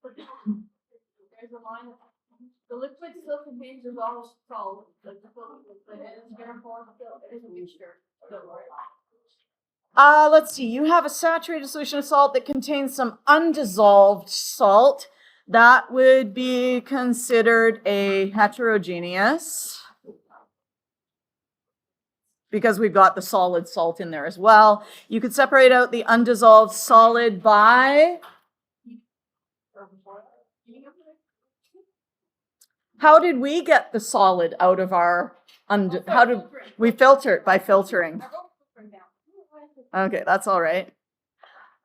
There's a line. The liquid still contains dissolved salt. Like the is therefore it is a mixture. Let's see. You have a saturated solution of salt that contains some undissolved salt. That would be considered a heterogeneous, because we've got the solid salt in there as well. You could separate out the undissolved solid by... How did we get the solid out of our... How did we filter it? By filtering. Okay, that's all right.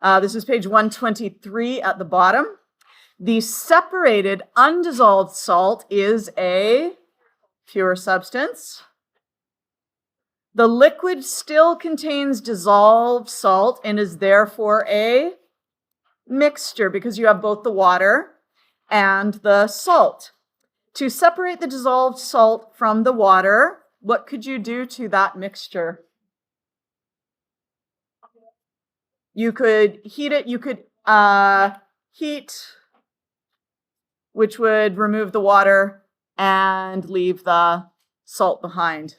This is page 123 at the bottom. The separated undissolved salt is a pure substance. The liquid still contains dissolved salt and is therefore a mixture because you have both the water and the salt. To separate the dissolved salt from the water, what could you do to that mixture? You could heat it. You could heat, which would remove the water and leave the salt behind.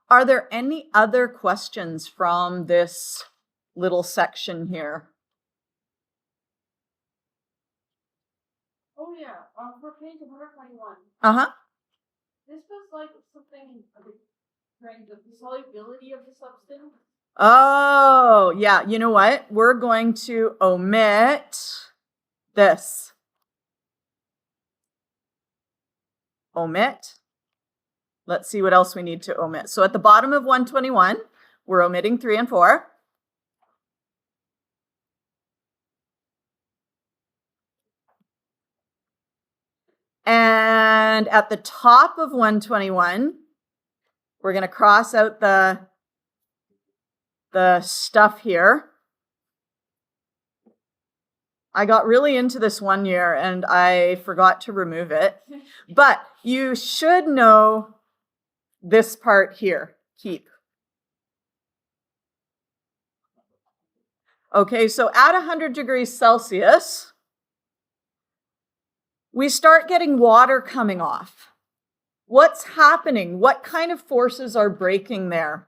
Are there any other questions from this little section here? Oh yeah, for page 121. Uh-huh. This was like something the solubility of the substance. Oh, yeah. You know what? We're going to omit this. Omit. Let's see what else we need to omit. So at the bottom of 121, we're omitting 3 and 4. And at the top of 121, we're going to cross out the stuff here. I got really into this one year and I forgot to remove it. But you should know this part here. Keep. Okay, so at 100 degrees Celsius, we start getting water coming off. What's happening? What kind of forces are breaking there?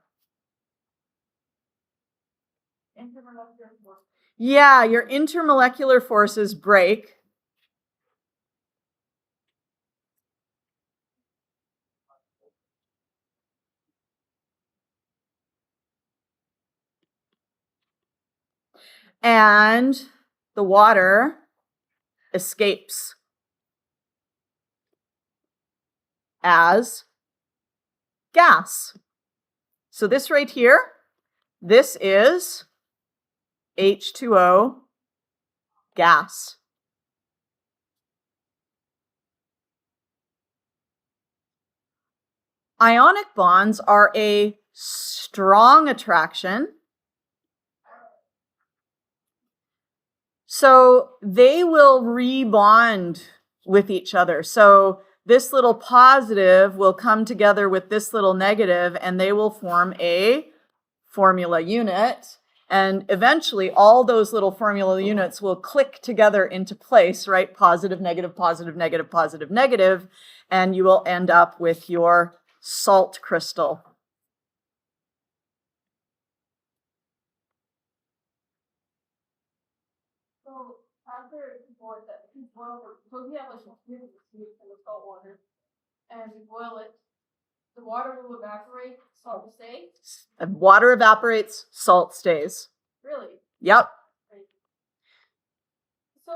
Intermolecular force. Yeah, your intermolecular forces break. And the water escapes as gas. So this right here, this is H2O gas. Ionic bonds are a strong attraction. So they will rebond with each other. So this little positive will come together with this little negative and they will form a formula unit. And eventually all those little formula units will click together into place, right? Positive, negative, positive, negative, positive, negative. And you will end up with your salt crystal. So after you boil so we have like in the salt water, and we boil it, the water will evaporate, salt will stay. And water evaporates, salt stays. Really? Yep. Right. So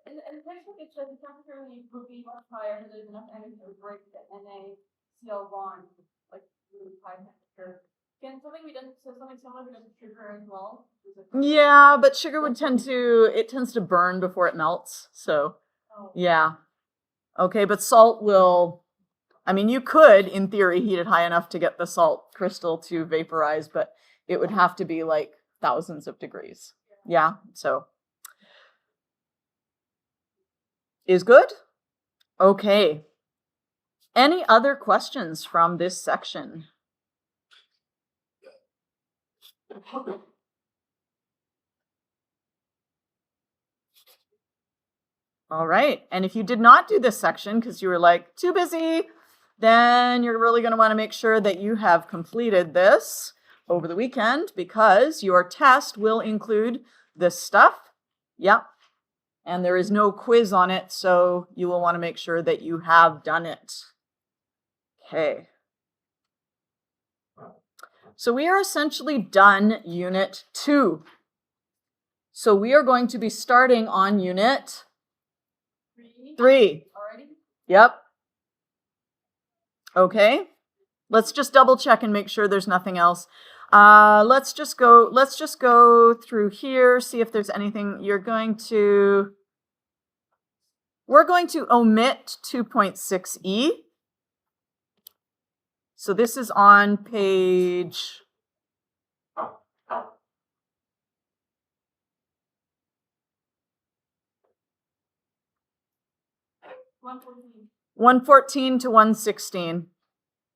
in the textbook it says the temperature would be much higher because there's enough energy to break the NaCl bond, like really high temperature. Can something be done so something similar to sugar as well? Yeah, but sugar would tends to burn before it melts. So yeah. Okay, but salt will, I mean, you could, in theory, heat it high enough to get the salt crystal to vaporize, but it would have to be like thousands of degrees. Yeah, so. Is good? Okay. Any other questions from this section? All right, and if you did not do this section because you were like too busy, then you're really going to want to make sure that you have completed this over the weekend because your test will include this stuff. Yep. And there is no quiz on it, so you will want to make sure that you have done it. Okay. So we are essentially done Unit 2. So we are going to be starting on Unit 3. Already? Yep. Okay. Let's just double check and make sure there's nothing else. Let's just go through here, see if there's anything. We're going to omit 2.6e. So this is on page 114 to 116.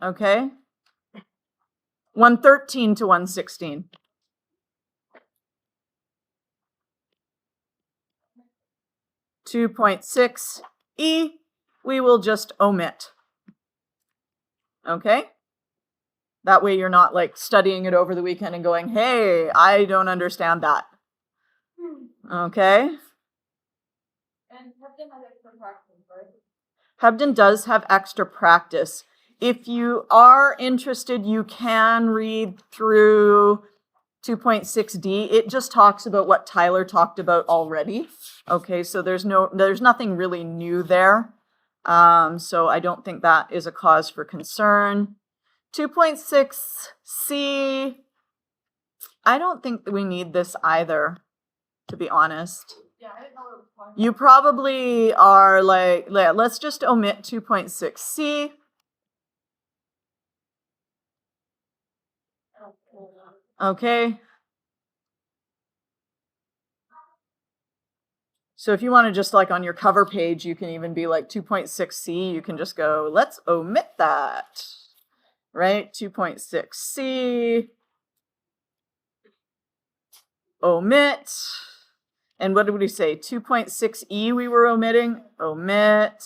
Okay. 113 to 116. (2.6e) we will just omit. Okay? That way you're not like studying it over the weekend and going, hey, I don't understand that. Okay? And Hebden has extra practice, right? Hebden does have extra practice. If you are interested, you can read through 2.6d. It just talks about what Tyler talked about already. Okay, so there's nothing really new there. So I don't think that is a cause for concern. 2.6c, I don't think that we need this either, to be honest. Yeah, I didn't know what it was talking You probably are like, let's just omit 2.6c. Okay. So if you want to just like on your cover page, you can even be like 2.6c. You can just go, let's omit that. Right? 2.6c. Omit. And what did we say? 2.6e we were omitting. Omit.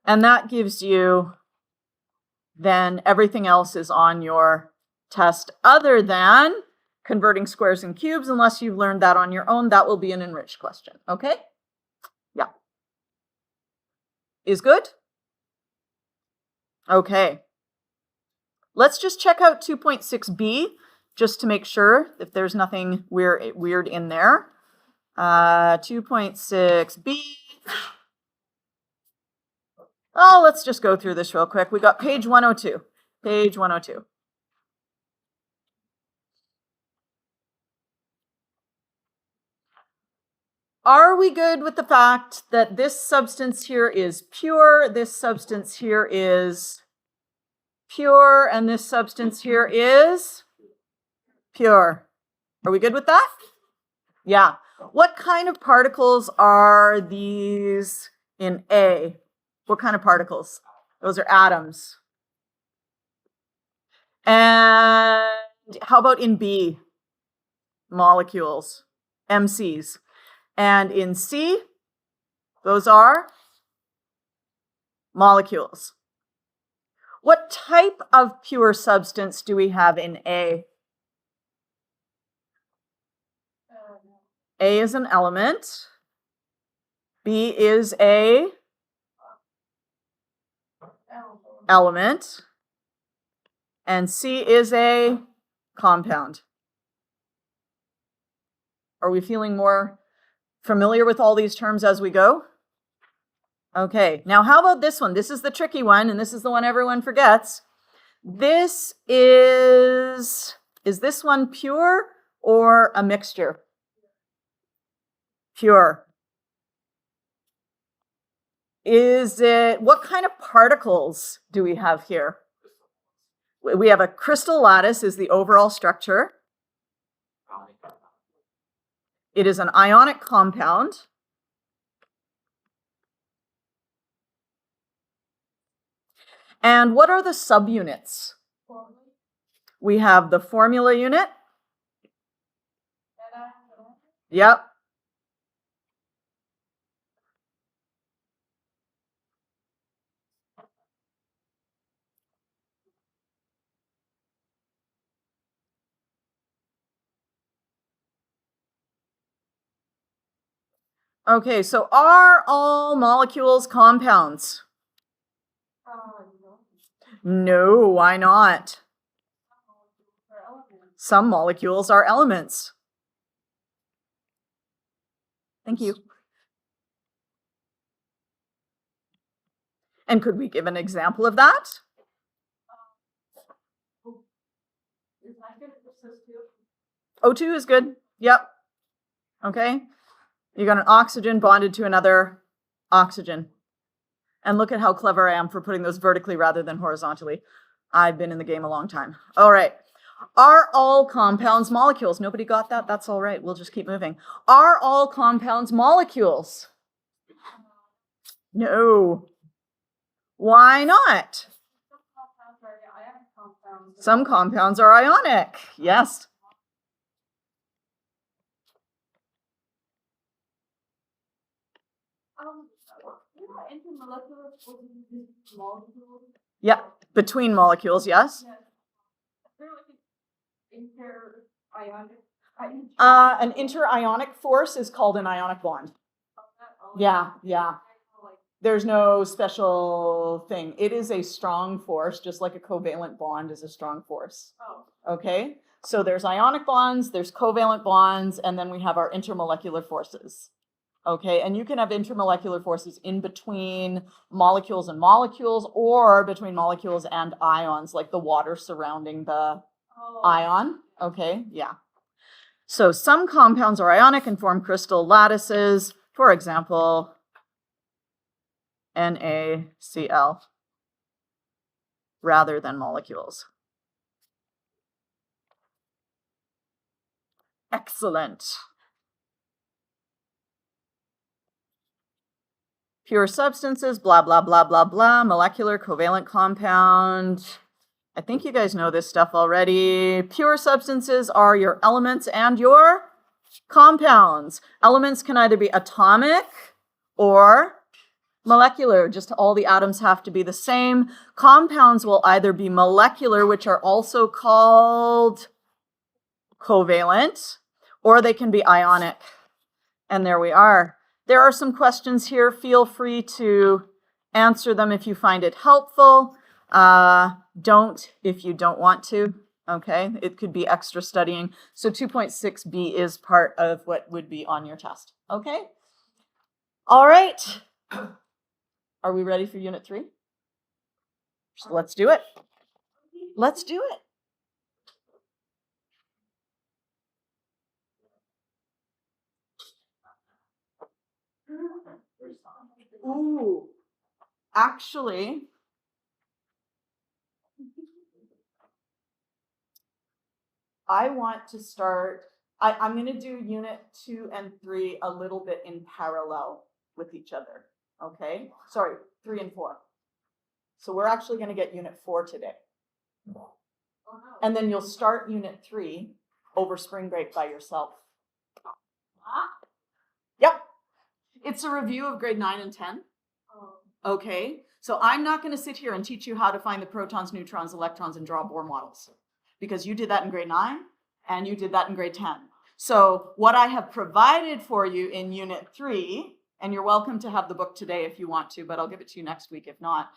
And that gives you, then everything else is on your test other than converting squares and cubes. Unless you've learned that on your own, that will be an enriched question. Okay? Yeah. Is good? Okay. Let's just check out 2.6b just to make sure if there's nothing weird in there. 2.6b. Oh, let's just go through this real quick. We got page 102. Page 102. Are we good with the fact that this substance here is pure, this substance here is pure, and this substance here is pure? Are we good with that? Yeah. What kind of particles are these in A? What kind of particles? Those are atoms. And how about in B? Molecules, MCs. And in C, those are molecules. What type of pure substance do we have in A? A is an element. B is a element. And C is a compound. Are we feeling more familiar with all these terms as we go? Okay, now how about this one? This is the tricky one, and this is the one everyone forgets. This is this one pure or a mixture? Pure. Is it, what kind of particles do we have here? We have a crystal lattice is the overall structure. It is an ionic compound. And what are the subunits? We have the formula unit. Yep. Okay, so are all molecules compounds? No, why not? Some molecules are elements. Thank you. And could we give an example of that? O2 is good. Yep. Okay. You got an oxygen bonded to another oxygen. And look at how clever I am for putting those vertically rather than horizontally. I've been in the game a long time. All right. Are all compounds molecules? Nobody got that? That's all right. We'll just keep moving. Are all compounds molecules? No. Why not? Some compounds are ionic. Yes. Yeah, between molecules, yes. An interionic force is called an ionic bond. Yeah. There's no special thing. It is a strong force, just like a covalent bond is a strong force. Okay? So there's ionic bonds, there's covalent bonds, and then we have our intermolecular forces. Okay, and you can have intermolecular forces in between molecules and molecules, or between molecules and ions, like the water surrounding the ion. Okay, yeah. So some compounds are ionic and form crystal lattices. For example, NaCl, rather than molecules. Excellent. Pure substances, blah, blah, blah, blah, blah, molecular, covalent compound. I think you guys know this stuff already. Pure substances are your elements and your compounds. Elements can either be atomic or molecular, just all the atoms have to be the same. Compounds will either be molecular, which are also called covalent, or they can be ionic. And there we are. There are some questions here. Feel free to answer them if you find it helpful. Don't if you don't want to. Okay, it could be extra studying. So 2.6b is part of what would be on your test. Okay. All right. Are we ready for Unit 3? So let's do it. Let's do it. Ooh, actually, I want to start, I'm going to do Unit 2 and 3 a little bit in parallel with each other. Okay, sorry, 3 and 4. So we're actually going to get Unit 4 today. And then you'll start Unit 3 over spring break by yourself. Yep. It's a review of grade 9 and 10. Okay, so I'm not going to sit here and teach you how to find the protons, neutrons, electrons, and draw Bohr models, because you did that in grade 9 and you did that in grade 10. So what I have provided for you in Unit 3, and you're welcome to have the book today if you want to, but I'll give it to you next week if not.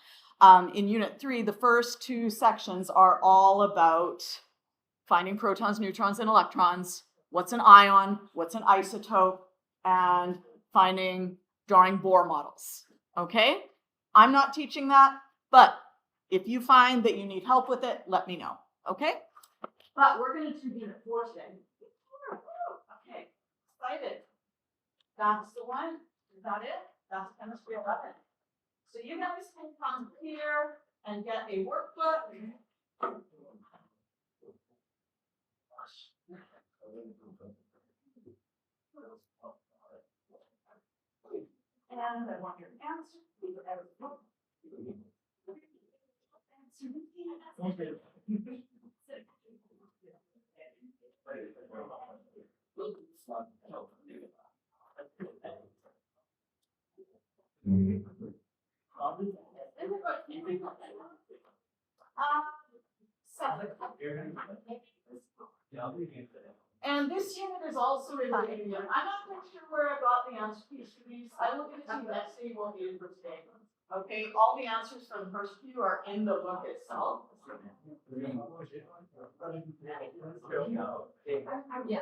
In Unit 3, the first 2 sections are all about finding protons, neutrons, and electrons, what's an ion, what's an isotope, and drawing Bohr models. Okay? I'm not teaching that, but if you find that you need help with it, let me know. Okay? But we're going to do Unit 4 today. Okay, excited. That's the one. Is that it? That's chemistry 11. So you guys can come here and get a workbook. and I want your answer. And this unit is also in the medium. I'm not quite sure where I got the answer to these. I will give it to you next day, won't be in for today. Okay, all the answers for the first few are in the book itself. Yeah.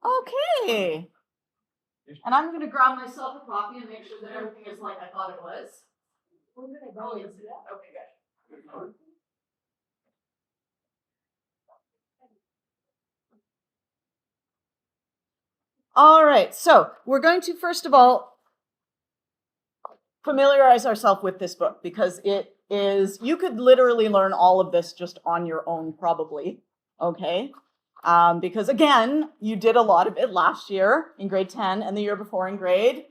Okay. And I'm going to grab myself a copy and make sure that everything is like I thought it was. Oh, yes, okay, good. All right, so we're going to first of all familiarize ourselves with this book because it is, you could literally learn all of this just on your own probably, okay? Because again, you did a lot of it last year in grade 10 and the year before in grade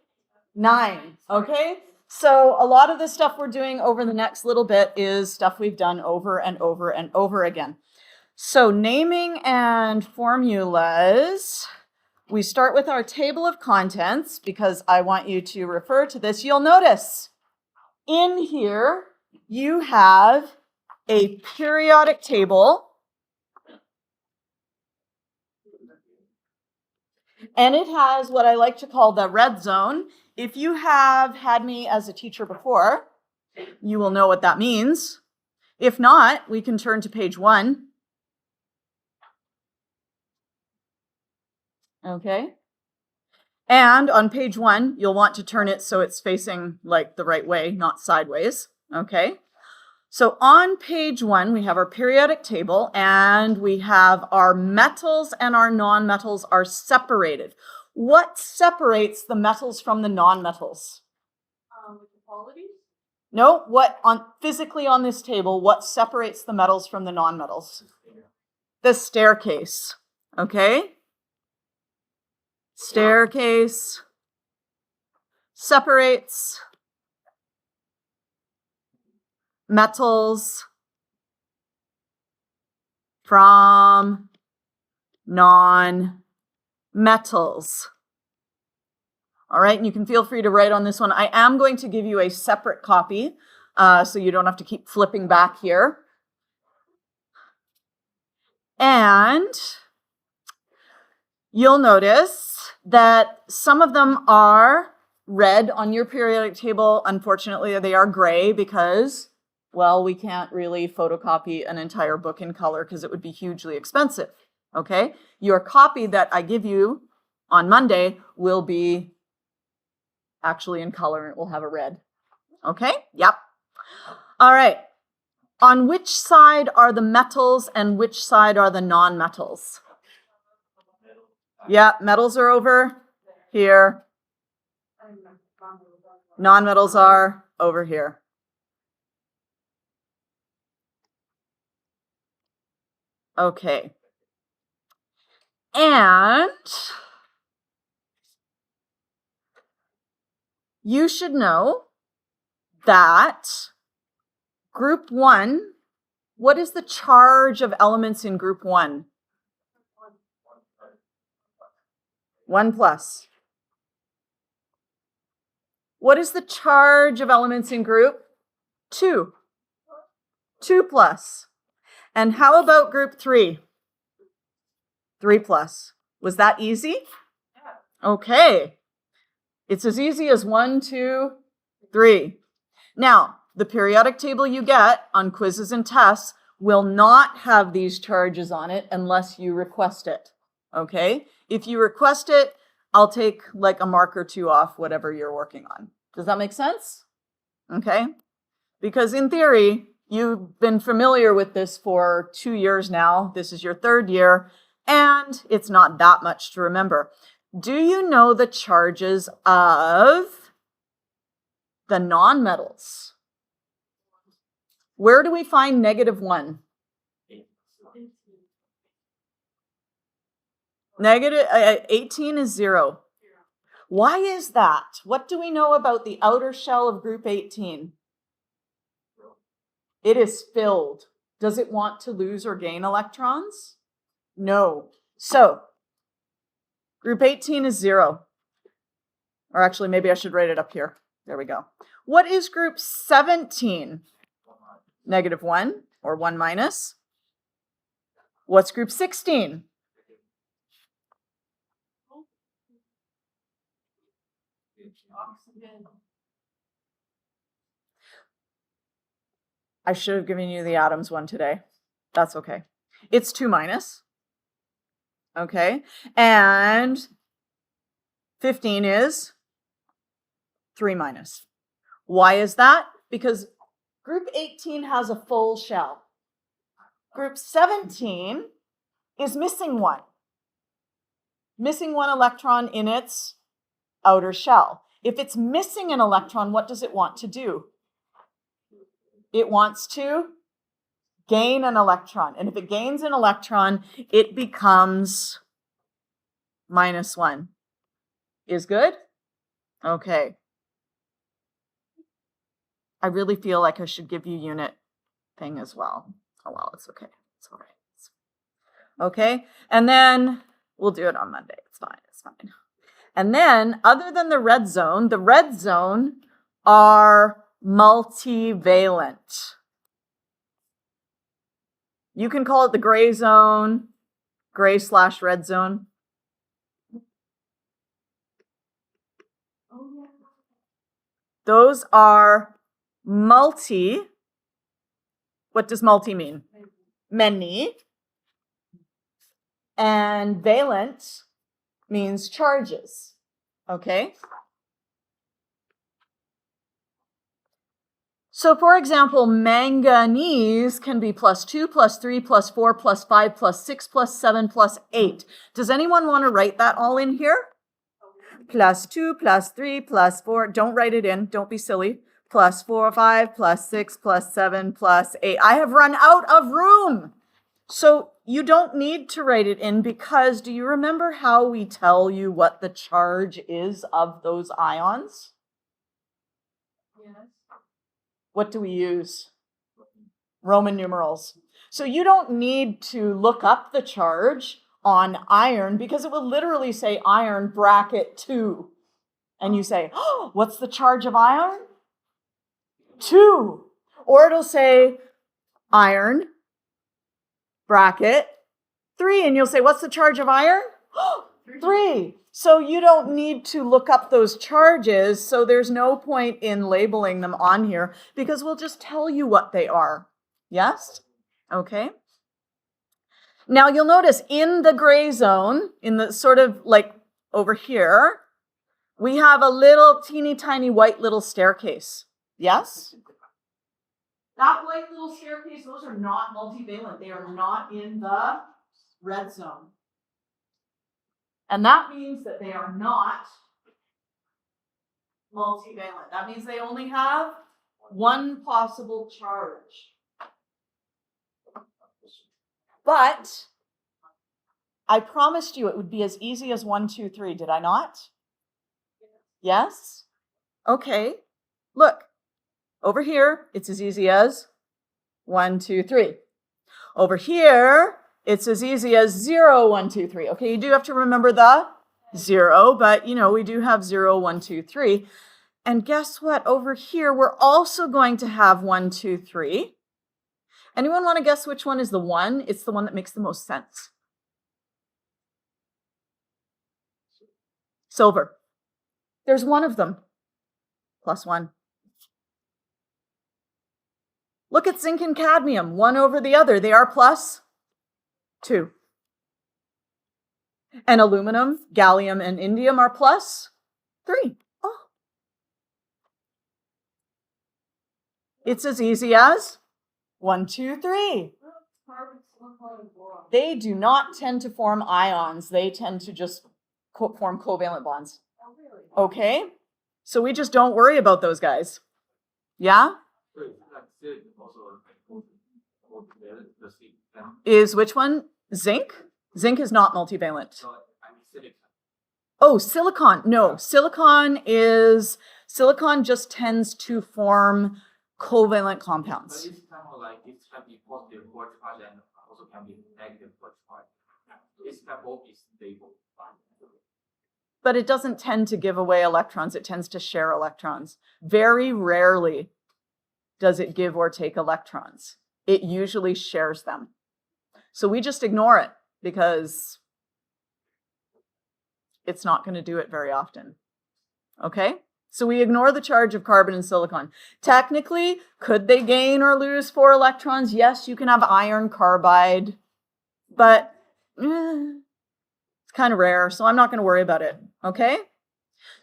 9, okay? So a lot of the stuff we're doing over the next little bit is stuff we've done over and over and over again. So naming and formulas, we start with our table of contents because I want you to refer to this. You'll notice in here you have a periodic table. And it has what I like to call the red zone. If you have had me as a teacher before, you will know what that means. If not, we can turn to page 1. Okay. And on page 1, you'll want to turn it so it's facing like the right way, not sideways. Okay. So on page 1, we have our periodic table and we have our metals and our non-metals are separated. What separates the metals from the non-metals? The qualities? No, physically on this table, what separates the metals from the non-metals? The staircase, okay? Staircase separates metals from non-metals. All right, and you can feel free to write on this one. I am going to give you a separate copy, so you don't have to keep flipping back here. And you'll notice that some of them are red on your periodic table. Unfortunately, they are gray because, well, we can't really photocopy an entire book in color because it would be hugely expensive, okay? Your copy that I give you on Monday will be actually in color and it will have a red, okay? Yep. All right. On which side are the metals and which side are the non-metals? Yeah, metals are over here. Non-metals are over here. Okay. And you should know that group 1, what is the charge of elements in group 1? 1 plus. What is the charge of elements in group 2? 2 plus. And how about group 3? 3 plus. Was that easy? Okay. It's as easy as 1, 2, 3. Now, the periodic table you get on quizzes and tests will not have these charges on it unless you request it, okay? If you request it, I'll take like a mark or two off whatever you're working on. Does that make sense? Okay? Because in theory, you've been familiar with this for 2 years now. This is your 3rd year, and it's not that much to remember. Do you know the charges of the nonmetals? Where do we find -1? Negative 18 is 0. Why is that? What do we know about the outer shell of group 18? It is filled. Does it want to lose or gain electrons? No. So, group 18 is 0. Or actually, maybe I should write it up here. There we go. What is group 17? -1 or 1 minus. What's group 16? I should have given you the atoms one today. That's okay. It's 2 minus. Okay. And 15 is 3 minus. Why is that? Because group 18 has a full shell. Group 17 is missing 1. Missing 1 electron in its outer shell. If it's missing an electron, what does it want to do? It wants to gain an electron. And if it gains an electron, it becomes -1. Is good? Okay. I really feel like I should give you unit thing as well. Oh, well, it's okay. It's all right. Okay. And then we'll do it on Monday. It's fine. It's fine. And then other than the red zone are multivalent. You can call it the gray zone, gray/red zone. Those are multi. What does multi mean? Many. And valent means charges. Okay? So for example, manganese can be +2, +3, +4, +5, +6, +7, +8. Does anyone want to write that all in here? +2, +3, +4. Don't write it in. Don't be silly. +4, 5, +6, +7, +8. I have run out of room. So you don't need to write it in because do you remember how we tell you what the charge is of those ions? Yes. What do we use? Roman numerals. So you don't need to look up the charge on iron because it will literally say iron bracket 2. And you say, oh, what's the charge of iron? 2. Or it'll say iron bracket 3. And you'll say, what's the charge of iron? 3. So you don't need to look up those charges. So there's no point in labeling them on here because we'll just tell you what they are. Yes? Okay. Now you'll notice in the gray zone, in the sort of like over here, we have a little teeny tiny white little staircase. Yes? That white little staircase, those are not multivalent. They are not in the red zone. And that means that they are not multivalent. That means they only have one possible charge. But I promised you it would be as easy as 1, 2, 3. Did I not? Yes? Okay. Look. Over here, it's as easy as 1, 2, 3. Over here, it's as easy as 0, 1, 2, 3. Okay, you do have to remember the 0, but you know, we do have 0, 1, 2, 3. And guess what? Over here, we're also going to have 1, 2, 3. Anyone want to guess which one is the 1? It's the one that makes the most sense. Silver. There's one of them. +1. Look at zinc and cadmium, one over the other. They are +2. And aluminum, gallium, and indium are +3. Oh. It's as easy as 1, 2, 3. They do not tend to form ions. They tend to just form covalent bonds. Oh, really? Okay? So we just don't worry about those guys. Yeah? Is which one? Zinc? Zinc is not multivalent. Oh, silicon. No, silicon just tends to form covalent compounds. But it's kind of like it can be positive for charge and also can be negative for charge. It's can both be stable. But it doesn't tend to give away electrons. It tends to share electrons. Very rarely does it give or take electrons. It usually shares them. So we just ignore it because it's not going to do it very often. Okay? So we ignore the charge of carbon and silicon. Technically, could they gain or lose 4 electrons? Yes, you can have iron carbide, but it's kind of rare, so I'm not going to worry about it. Okay?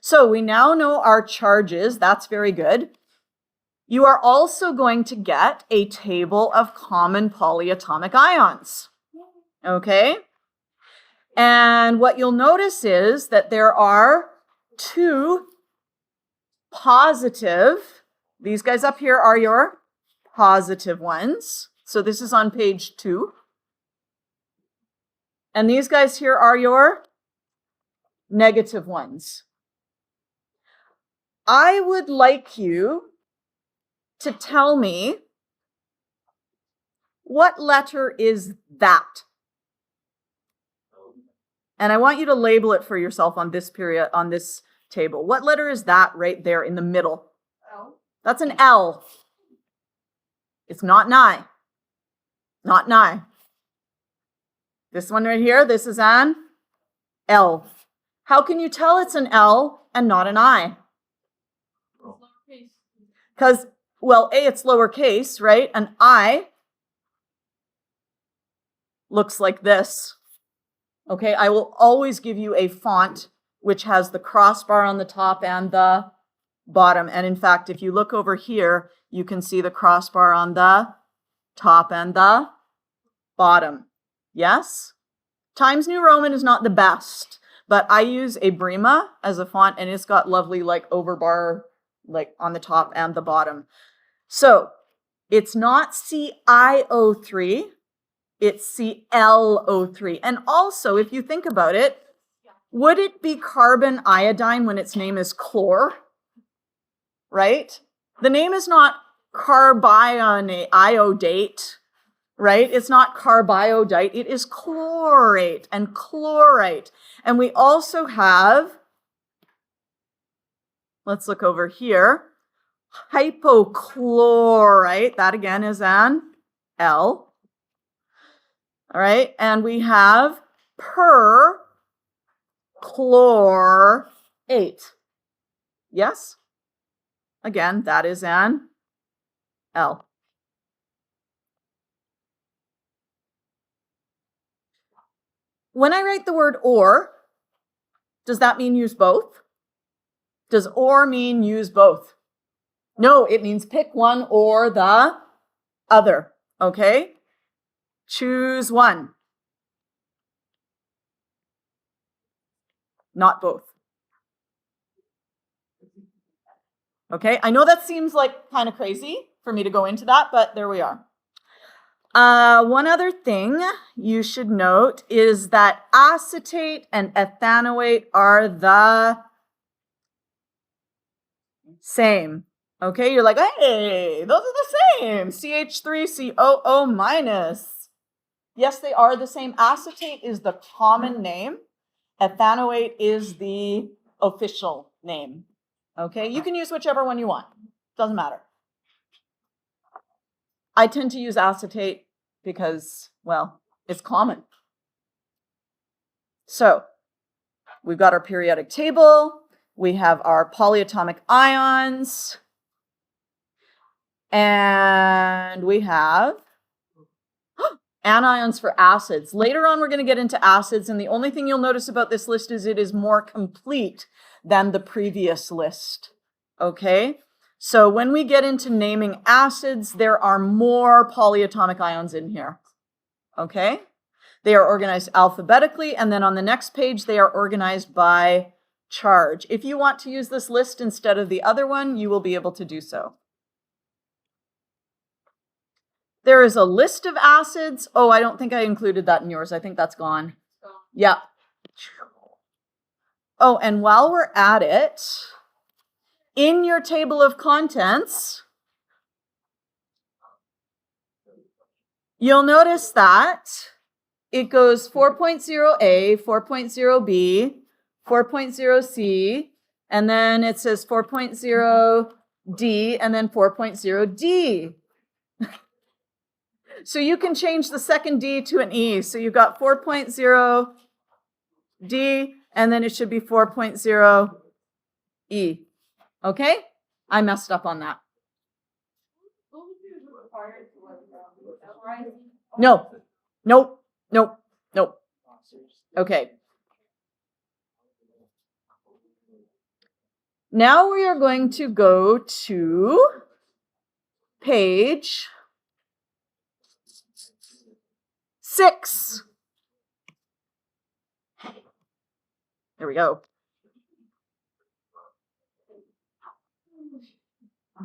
So we now know our charges. That's very good. You are also going to get a table of common polyatomic ions. Okay? And what you'll notice is that there are 2 positive, these guys up here are your positive ones. So this is on page 2. And these guys here are your negative ones. I would like you to tell me what letter is that? And I want you to label it for yourself on this period, on this table. What letter is that right there in the middle? L. That's an L. It's not an I. Not an I. This one right here, this is an L. How can you tell it's an L and not an I? Lowercase. Because, well, A, it's lowercase, right? An I looks like this. Okay, I will always give you a font which has the crossbar on the top and the bottom. And in fact, if you look over here, you can see the crossbar on the top and the bottom. Yes? Times New Roman is not the best, but I use a Brima as a font, and it's got lovely like overbar like on the top and the bottom. So it's not CiO3, it's ClO3. And also, if you think about it, would it be carbon iodine when its name is chlor? Right? The name is not carbionate, right? It's not carbiodite, it is chlorate and chlorite. And we also have, let's look over here, hypochlorite. That again is an L. All right, and we have perchlorate. Yes? Again, that is an L. When I write the word or, does that mean use both? Does or mean use both? No, it means pick one or the other, okay? Choose one. Not both. Okay, I know that seems like kind of crazy for me to go into that, but there we are. One other thing you should note is that acetate and ethanoate are the same. Okay, you're like, hey, those are the same. CH3COO minus. Yes, they are the same. Acetate is the common name. Ethanoate is the official name. Okay, you can use whichever one you want. Doesn't matter. I tend to use acetate because, well, it's common. So we've got our periodic table. We have our polyatomic ions. And we have anions for acids. Later on, we're going to get into acids, and the only thing you'll notice about this list is it is more complete than the previous list. Okay? So when we get into naming acids, there are more polyatomic ions in here. Okay? They are organized alphabetically, and then on the next page, they are organized by charge. If you want to use this list instead of the other one, you will be able to do so. There is a list of acids. Oh, I don't think I included that in yours. I think that's gone. Yeah. Oh, and while we're at it, in your table of contents, you'll notice that it goes 4.0A, 4.0B, 4.0C, and then it says 4.0D, and then 4.0D. So you can change the second D to an E. So you've got 4.0D, and then it should be 4.0E. Okay? I messed up on that. No. Nope. Nope. Nope. Okay. Now we are going to go to page 6. There we go.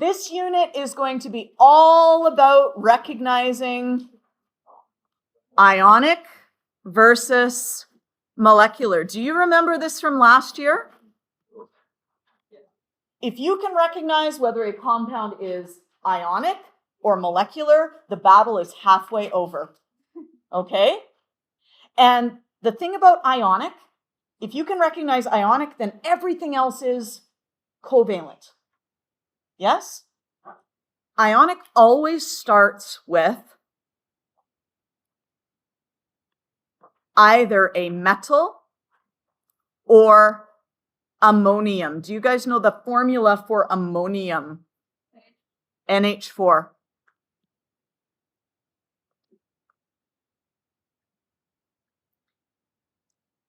This unit is going to be all about recognizing ionic versus molecular. Do you remember this from last year? If you can recognize whether a compound is ionic or molecular, the battle is halfway over. Okay? And the thing about ionic, if you can recognize ionic, then everything else is covalent. Yes? Ionic always starts with either a metal or ammonium. Do you guys know the formula for ammonium? NH4.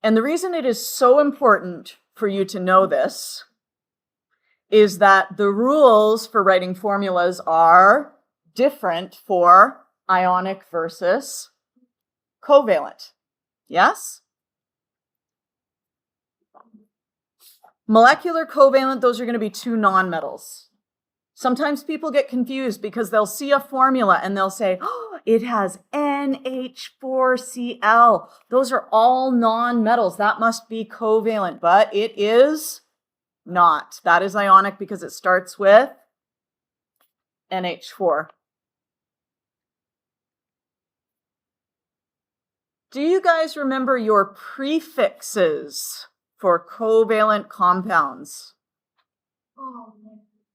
And the reason it is so important for you to know this is that the rules for writing formulas are different for ionic versus covalent. Yes? Molecular, covalent, those are going to be two nonmetals. Sometimes people get confused because they'll see a formula and they'll say, oh, it has NH4Cl. Those are all nonmetals. That must be covalent, but it is not. That is ionic because it starts with NH4. Do you guys remember your prefixes for covalent compounds?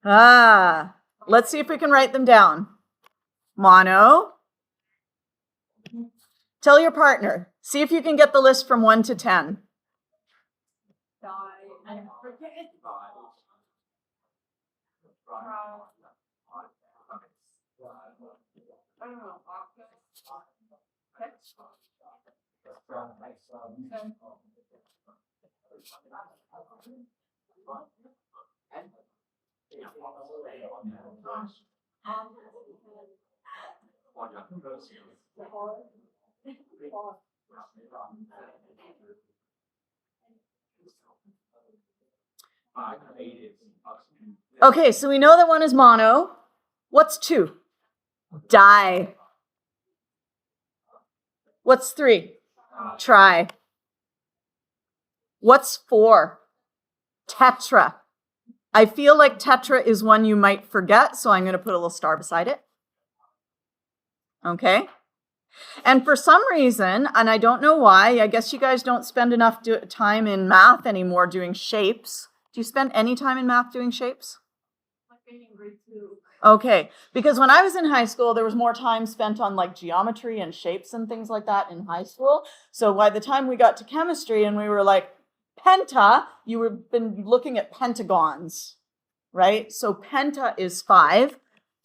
Let's see if we can write them down. Mono. Tell your partner. See if you can get the list from 1 to 10. Okay, so we know that 1 is mono. What's 2? Di. What's 3? Tri. What's 4? Tetra. I feel like tetra is one you might forget, so I'm going to put a little star beside it. Okay? And for some reason, and I don't know why, I guess you guys don't spend enough time in math anymore doing shapes. Do you spend any time in math doing shapes? Okay, because when I was in high school, there was more time spent on like geometry and shapes and things like that in high school. So by the time we got to chemistry and we were like, penta, you would have been looking at pentagons, right? So penta is 5.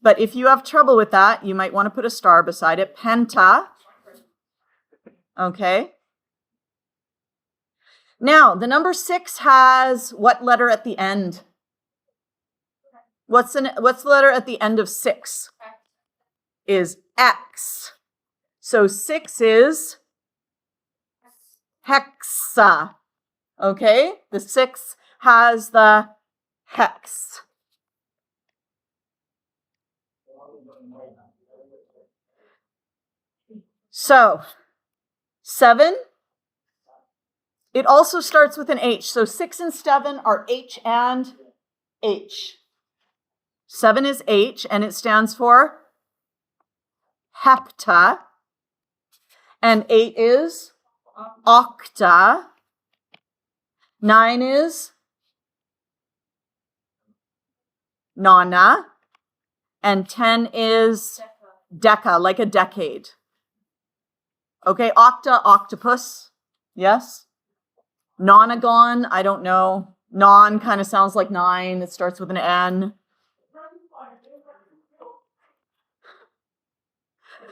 But if you have trouble with that, you might want to put a star beside it. Penta. Okay. Now, the number 6 has what letter at the end? What's the letter at the end of 6? Is X. So 6 is hexa. Okay? The 6 has the hex. So 7, it also starts with an H. So 6 and 7 are H and H. 7 is H, and it stands for hepta. And 8 is octa. 9 is nona. And 10 is deca, like a decade. Okay, octa, octopus. Yes? Nonagon, I don't know. Non kind of sounds like 9. It starts with an N.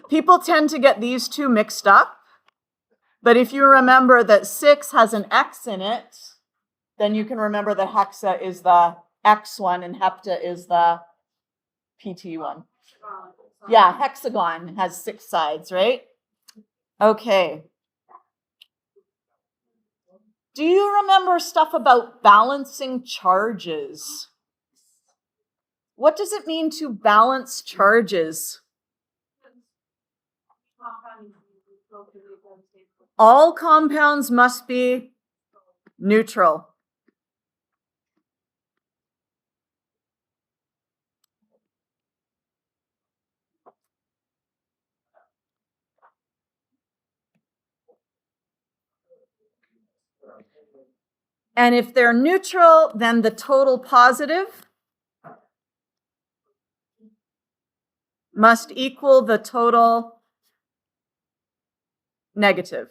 People tend to get these two mixed up. But if you remember that 6 has an X in it, then you can remember that hexa is the X one and hepta is the PT one. Yeah, hexagon has 6 sides, right? Okay. Do you remember stuff about balancing charges? What does it mean to balance charges? All compounds must be neutral. And if they're neutral, then the total positive must equal the total negative.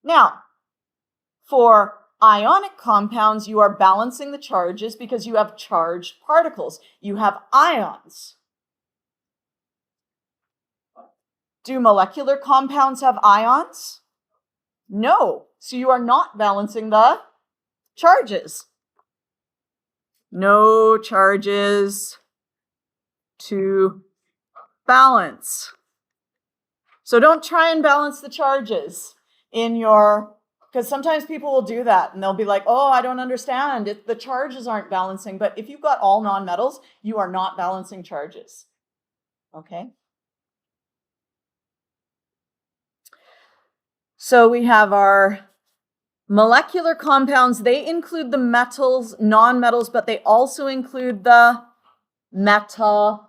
Now, for ionic compounds, you are balancing the charges because you have charged particles. You have ions. Do molecular compounds have ions? No. So you are not balancing the charges. No charges to balance. So don't try and balance the charges in your, because sometimes people will do that and they'll be like, oh, I don't understand. The charges aren't balancing. But if you've got all nonmetals, you are not balancing charges. Okay? So we have our molecular compounds. They include the metals, nonmetals, but they also include the metalloids.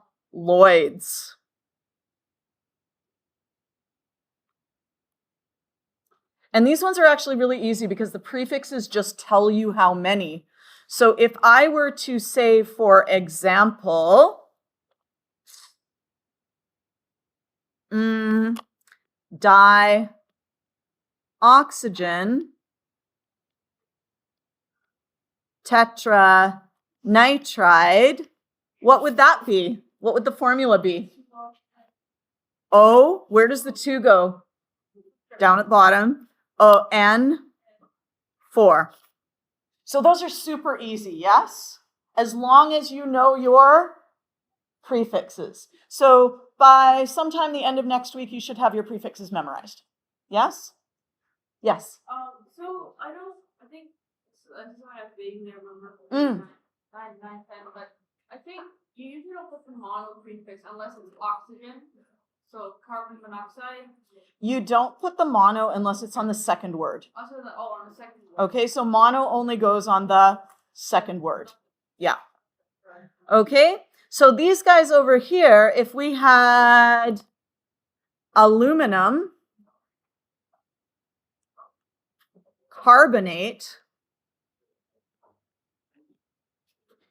And these ones are actually really easy because the prefixes just tell you how many. So if I were to say, for example, dioxygen tetranitride, what would that be? What would the formula be? O, where does the 2 go? Down at the bottom. O, N, 4. So those are super easy, yes? As long as you know your prefixes. So by sometime the end of next week, you should have your prefixes memorized. Yes? Yes. So I think I just want to being there, remember? 9, 10, but I think you usually don't put the mono prefix unless it's oxygen. So carbon monoxide. You don't put the mono unless it's on the second word. On the second word. Okay, so mono only goes on the second word. Yeah. Okay, so these guys over here, if we had aluminum carbonate,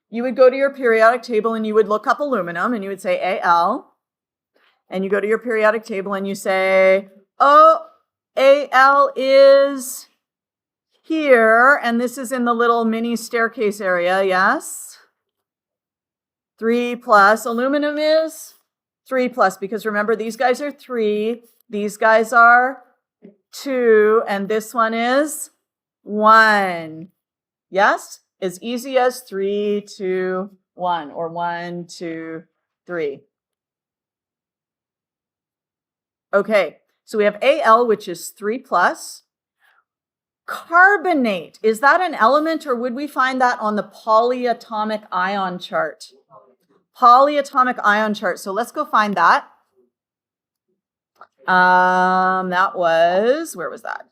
you would go to your periodic table and you would look up aluminum and you would say Al. And you go to your periodic table and you say, oh, Al is here. And this is in the little mini staircase area, yes? 3 plus. Aluminum is 3 plus, because remember, these guys are 3, these guys are 2, and this one is 1. Yes? As easy as 3, 2, 1, or 1, 2, 3. Okay, so we have Al, which is 3 plus. Carbonate, is that an element, or would we find that on the polyatomic ion chart? Polyatomic ion chart. So let's go find that. That was, where was that?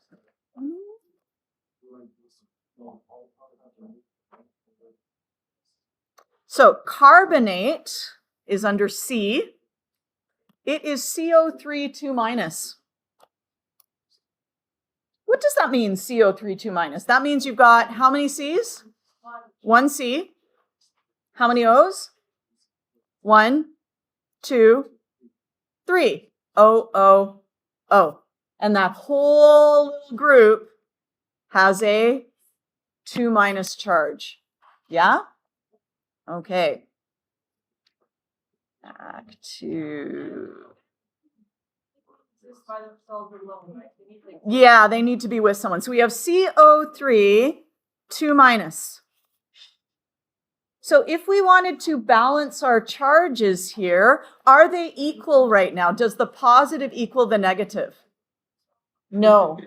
So carbonate is under C. It is CO3 2 minus. What does that mean, CO3 2 minus? That means you've got how many C's? 1 C. How many O's? 1, 2, 3. O, O, O. And that whole little group has a 2 minus charge. Yeah? Okay. Back to... Yeah, they need to be with someone. So we have CO3 2 minus. So if we wanted to balance our charges here, are they equal right now? Does the positive equal the negative? No.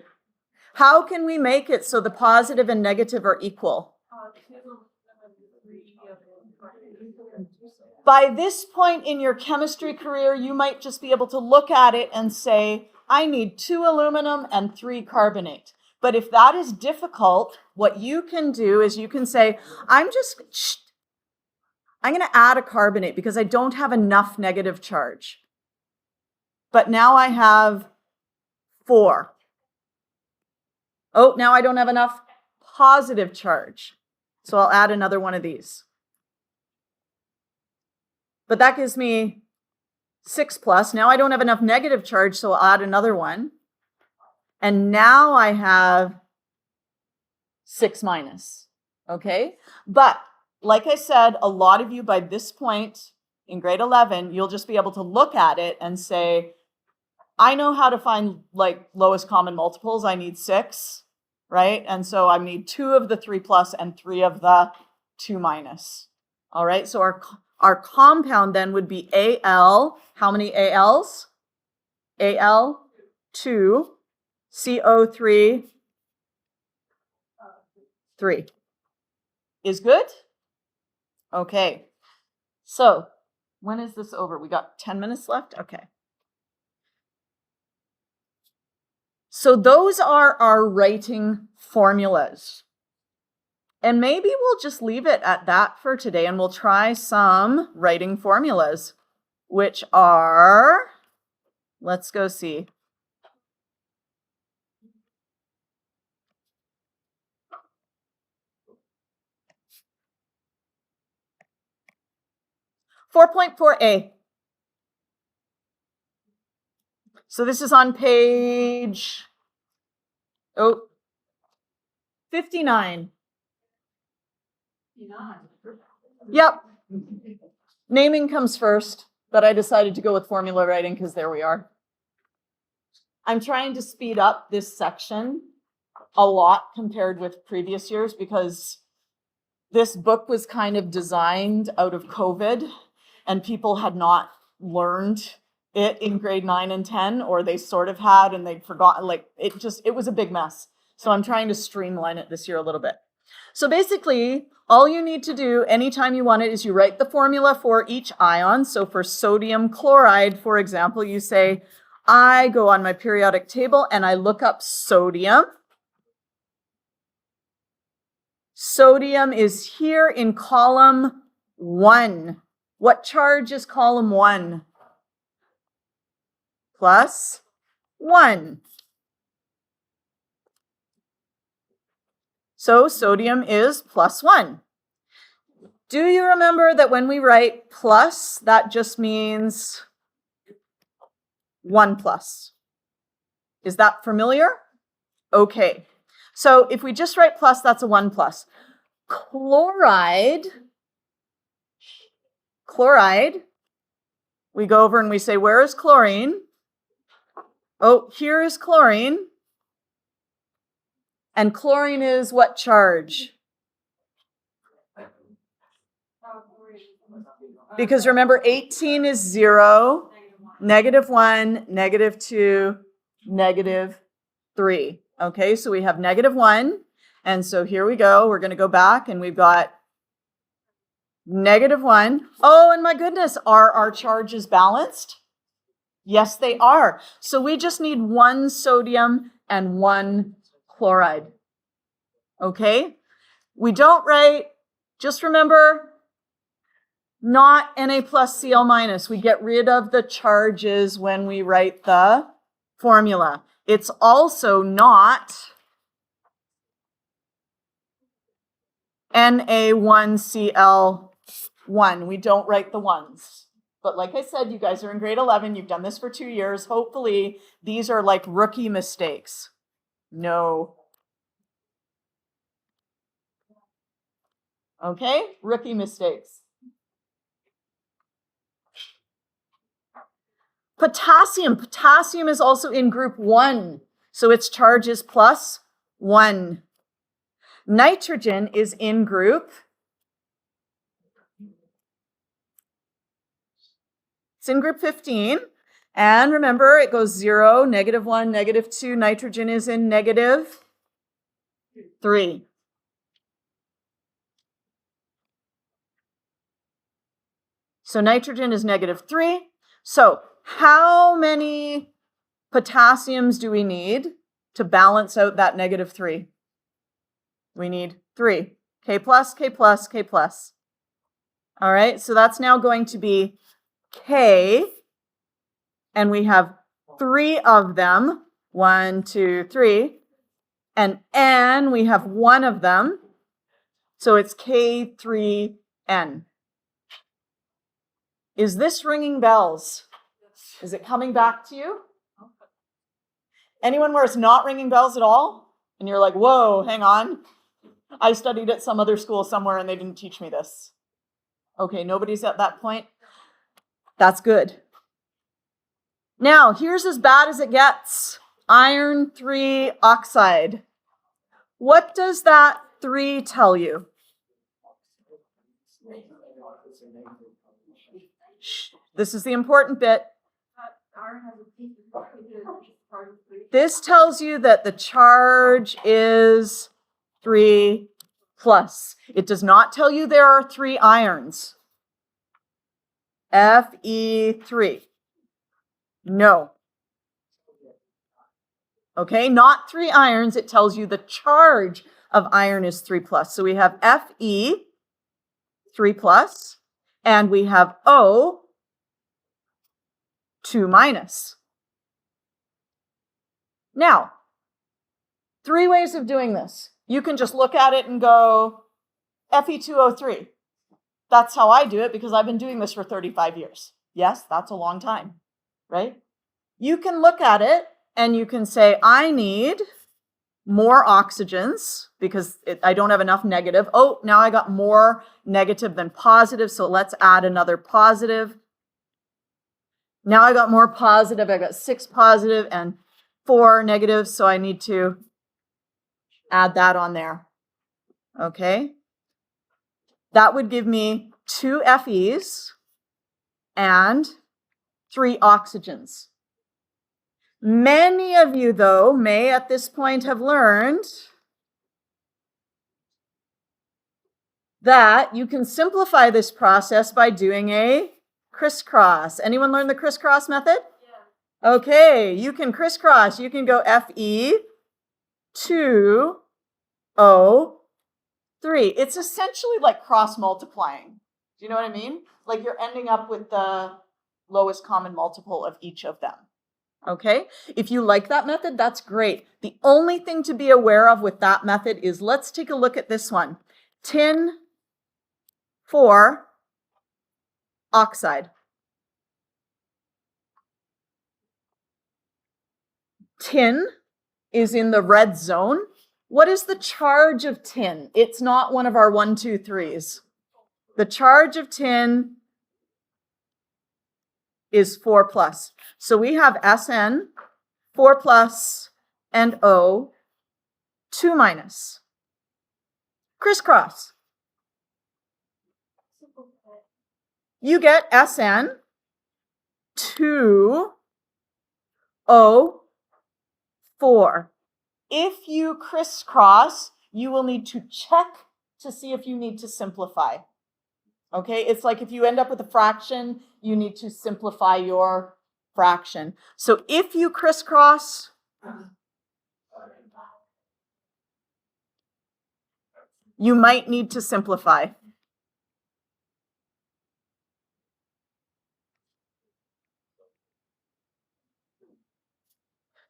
How can we make it so the positive and negative are equal? By this point in your chemistry career, you might just be able to look at it and say, I need 2 aluminum and 3 carbonate. But if that is difficult, what you can do is you can say, I'm going to add a carbonate because I don't have enough negative charge. But now I have 4. Oh, now I don't have enough positive charge. So I'll add another one of these. But that gives me 6 plus. Now I don't have enough negative charge, so I'll add another one. And now I have 6 minus. Okay? But like I said, a lot of you by this point in grade 11, you'll just be able to look at it and say, I know how to find like lowest common multiples. I need 6, right? And so I need 2 of the 3 plus and 3 of the 2 minus. All right, so our compound then would be Al. How many Als? Al, 2, CO3, 3. Is good? Okay. So when is this over? We got 10 minutes left? Okay. So those are our writing formulas. And maybe we'll just leave it at that for today, and we'll try some writing formulas, which are, let's go see. (4.4a). So this is on page 59. Yep. Naming comes first, but I decided to go with formula writing because there we are. I'm trying to speed up this section a lot compared with previous years because this book was kind of designed out of COVID and people had not learned it in grade 9 and 10, or they sort of had and they'd forgotten, like it was a big mess. So I'm trying to streamline it this year a little bit. So basically, all you need to do anytime you want it is you write the formula for each ion. So for sodium chloride, for example, you say, I go on my periodic table and I look up sodium. Sodium is here in column 1. What charge is column 1? Plus 1. So sodium is plus 1. Do you remember that when we write plus, that just means 1 plus? Is that familiar? Okay. So if we just write plus, that's a 1 plus. Chloride chloride. We go over and we say, where is chlorine? Oh, here is chlorine. And chlorine is what charge? Because remember, 18 is 0, -1, -2, -3. Okay, so we have -1. And so here we go. We're going to go back and we've got -1. Oh, and my goodness, are our charges balanced? Yes, they are. So we just need 1 sodium and 1 chloride. Okay? We don't write, just remember, not Na plus Cl minus. We get rid of the charges when we write the formula. It's also not Na1Cl1. We don't write the ones. But like I said, you guys are in grade 11. You've done this for 2 years. Hopefully, these are like rookie mistakes. No. Okay? Rookie mistakes. Potassium. Potassium is also in group 1. So its charge is +1. Nitrogen is in group. It's in group 15. And remember, it goes 0, -1, -2. Nitrogen is in -3. So nitrogen is -3. So how many potassiums do we need to balance out that -3? We need 3. K plus, K plus, K plus. All right, so that's now going to be K, and we have 3 of them. 1, 2, 3. And N, we have 1 of them. So it's K3N. Is this ringing bells? Is it coming back to you? Anyone where it's not ringing bells at all? And you're like, whoa, hang on. I studied at some other school somewhere and they didn't teach me this. Okay, nobody's at that point. That's good. Now, here's as bad as it gets. Iron 3 oxide. What does that 3 tell you? Shh. This is the important bit. This tells you that the charge is 3 plus. It does not tell you there are 3 irons. Fe3. No. Okay, not 3 irons. It tells you the charge of iron is 3 plus. So we have Fe, 3 plus, and we have O, 2 minus. Now, 3 ways of doing this. You can just look at it and go, Fe2O3. That's how I do it because I've been doing this for 35 years. Yes, that's a long time, right? You can look at it and you can say, I need more oxygens because I don't have enough negative. Oh, now I got more negative than positive, so let's add another positive. Now I got more positive. I got 6 positive and 4 negative, so I need to add that on there. Okay? That would give me 2 Fe's and 3 oxygens. Many of you, though, may at this point have learned that you can simplify this process by doing a crisscross. Anyone learn the crisscross method? Yeah. Okay, you can crisscross. You can go Fe, 2, O, 3. It's essentially like cross multiplying. Do you know what I mean? Like you're ending up with the lowest common multiple of each of them. Okay? If you like that method, that's great. The only thing to be aware of with that method is, let's take a look at this one. Tin 4 oxide. Tin is in the red zone. What is the charge of tin? It's not one of our 1, 2, 3s. The charge of tin is 4 plus. So we have SN, 4 plus, and O, 2 minus. Crisscross. You get SN, 2, O, 4. If you crisscross, you will need to check to see if you need to simplify. Okay, it's like if you end up with a fraction, you need to simplify your fraction. So if you crisscross, you might need to simplify.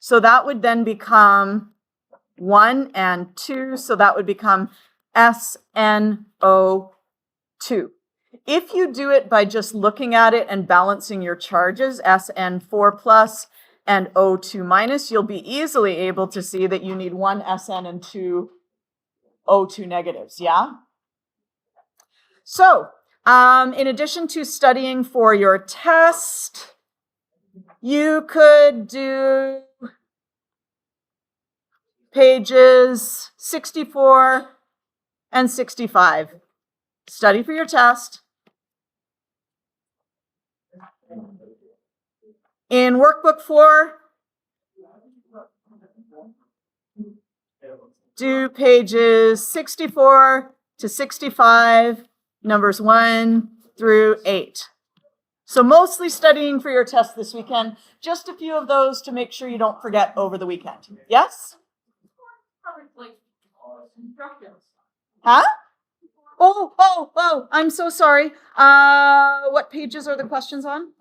So that would then become 1 and 2. So that would become SNO2. If you do it by just looking at it and balancing your charges, SN4 plus and O2 minus, you'll be easily able to see that you need 1 SN and 2 O2 negatives, yeah? So, in addition to studying for your test, you could do pages 64 and 65. Study for your test. In workbook 4, do pages 64 to 65, numbers 1 through 8. So mostly studying for your test this weekend, just a few of those to make sure you don't forget over the weekend. Yes? Huh? Oh, I'm so sorry. What pages are the questions on?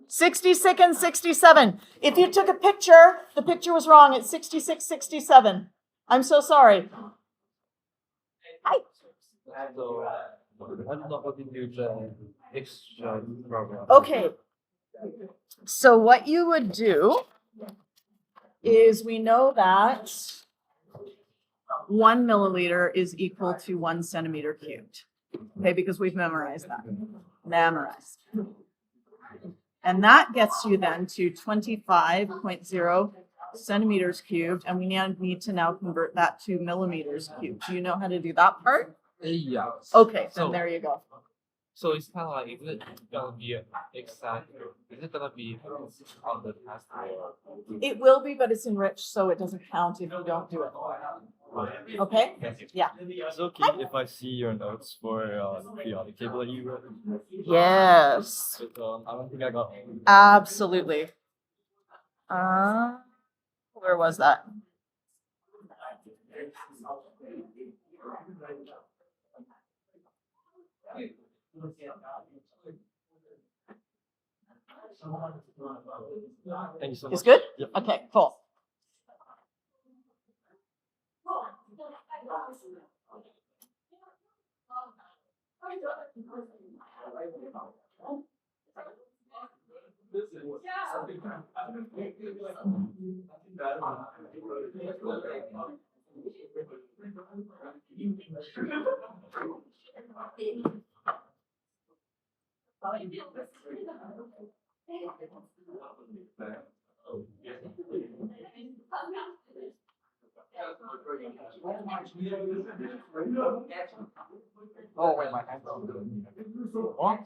66 and 67. If you took a picture, the picture was wrong. It's 66, 67. I'm so sorry. Hi. Okay. So what you would do is we know that 1 milliliter is equal to 1 centimeter cubed. Okay, because we've memorized that. Memorized. And that gets you then to 25.0 centimeters cubed, and we need to now convert that to millimeters cubed. Do you know how to do that part? Yeah. Okay, then there you go. So it's kind of like, is it gonna be exact? Is it gonna be on the test? It will be, but it's enriched, so it doesn't count if you don't do it. Okay? Yeah. Is it okay if I see your notes for the periodic table that you wrote? Yes. But, I don't think I got. Absolutely. Where was that? Thank you so much. It's good? Yep. Okay, cool. Oh, wait, my hand's on. What?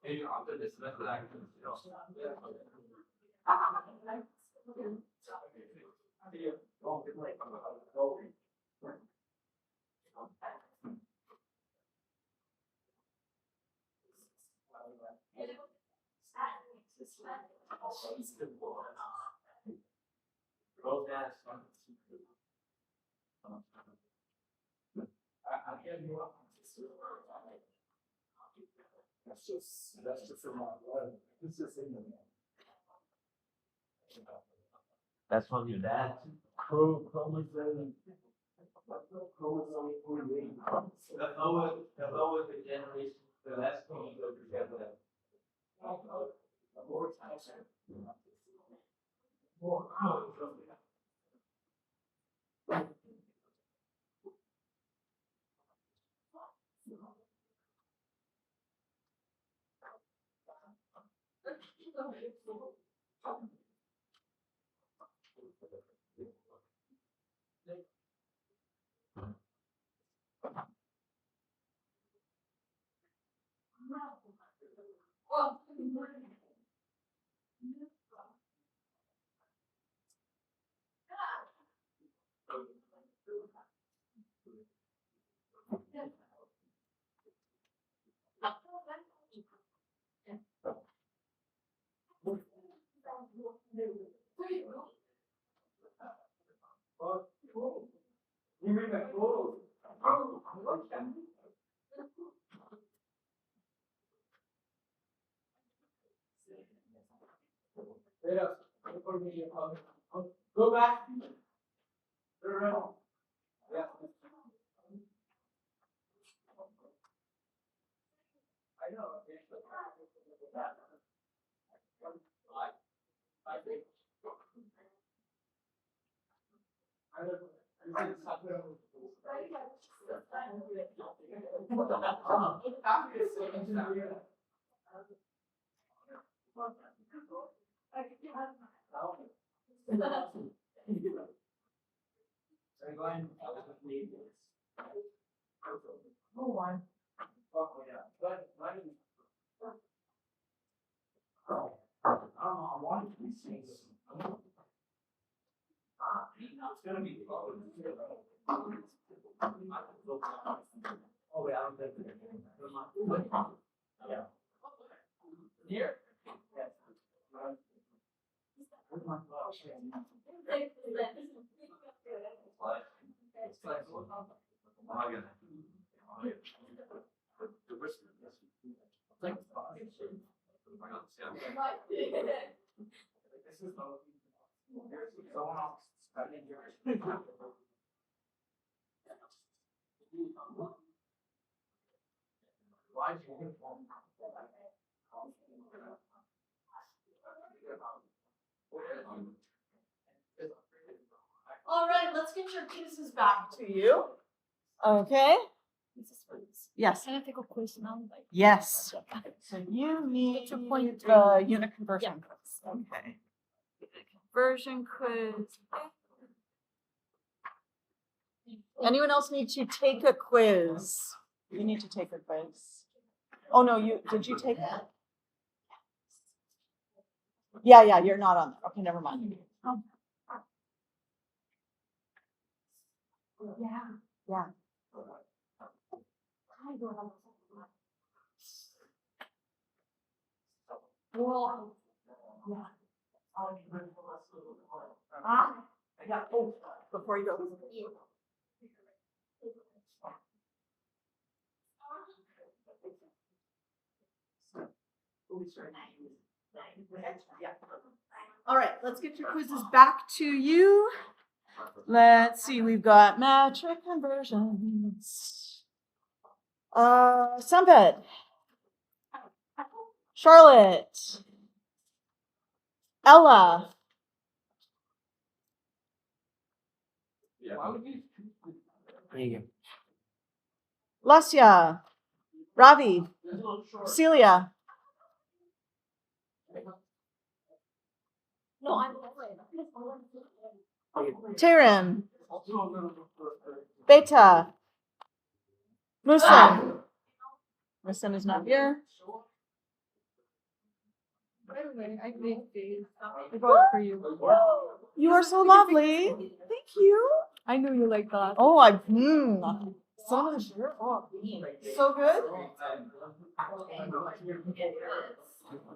Maybe after this semester I can. That's just from my blood. It's just in there. That's from your dad. The lower the generation, the less we go together. Go back. Yeah. I know. It's gonna be. Oh, yeah, I don't think. Yeah. Here? Yes. All right, let's get your quizzes back to you. Okay. Yes. Can I take a quiz now? Like, Yes. So you need To point the unit conversion quiz. Okay. Conversion quiz. Anyone else need to take a quiz? You need to take a quiz. Oh no, did you take it? Yeah, you're not on there. Okay, never mind. Yeah. well, Yeah. Oh, before you go. All right, let's get your quizzes back to you. Let's see, we've got metric conversions. Sunbed. Charlotte. Ella. Lasya. Ravi. Celia. no, I'm. Taryn. Beta. Musin. Musin is not here. By the way, I made these. I bought it for you. You are so lovely. Thank you. I knew you like that. Oh, some of the sugar. Oh, so good.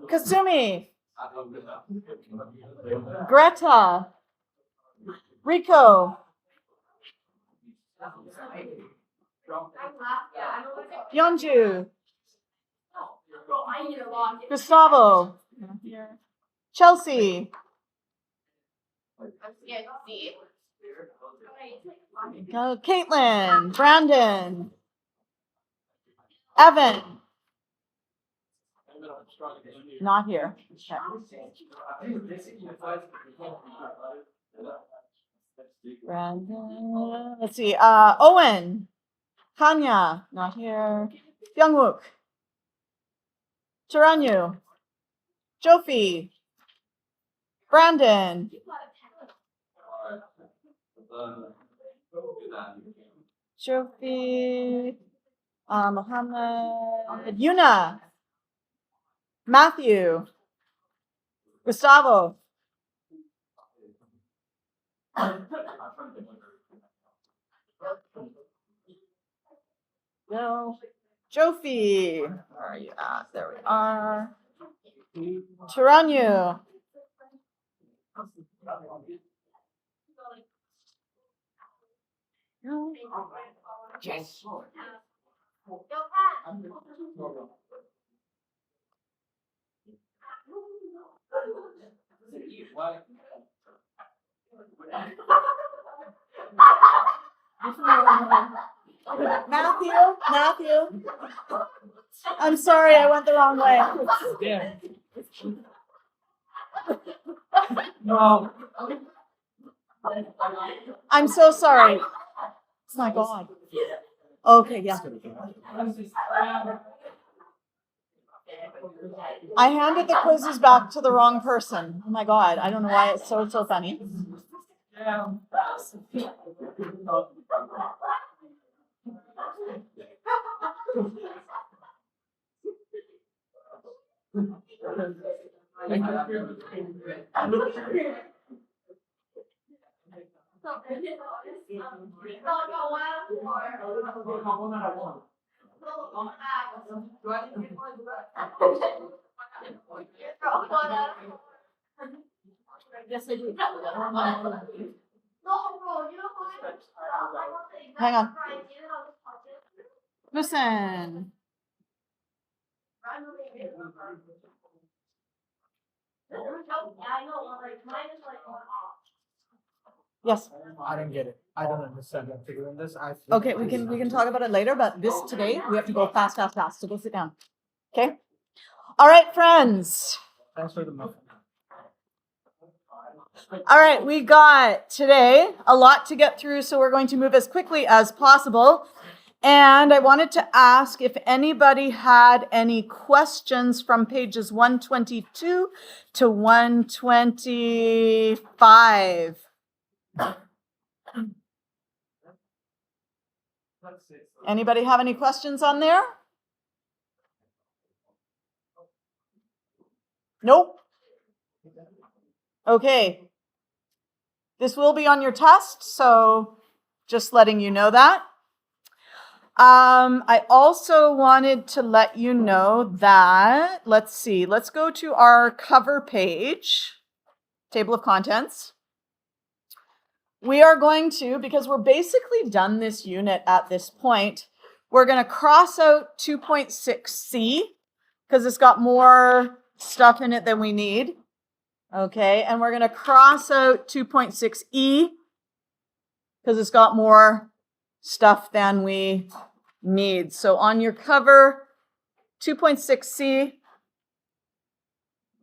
Kasumi. Greta. Rico. Yeonju. Gustavo. Chelsea. Go, Caitlin, Brandon, Evan. Not here. Okay. Brandon, let's see. Owen, Kanya, not here. Youngwook, Taranyu, Jofi, Brandon, Jofi, Mohammed, Yuna, Matthew, Gustavo. No. Jofi, where are you at? There we are. Taranyu. Yes. Matthew. I'm sorry, I went the wrong way. Yeah. No. I'm so sorry. Oh my God. Okay, yeah. I handed the quizzes back to the wrong person. Oh my God, I don't know why it's so funny. Yeah. Yes, I do. Hang on. Listen. Yes. I don't get it. I don't understand. I'm figuring this. Okay, we can talk about it later, but this today we have to go fast. So go sit down. Okay? All right, friends. Thanks for the muffin. All right, we got today a lot to get through, so we're going to move as quickly as possible. And I wanted to ask if anybody had any questions from pages 122 to 125. Anybody have any questions on there? Nope. Okay. This will be on your test, so just letting you know that. I also wanted to let you know that, let's go to our cover page, table of contents. We are going to, because we're basically done this unit at this point, we're going to cross out 2.6C because it's got more stuff in it than we need. Okay, and we're going to cross out 2.6E because it's got more stuff than we need. So on your cover, 2.6C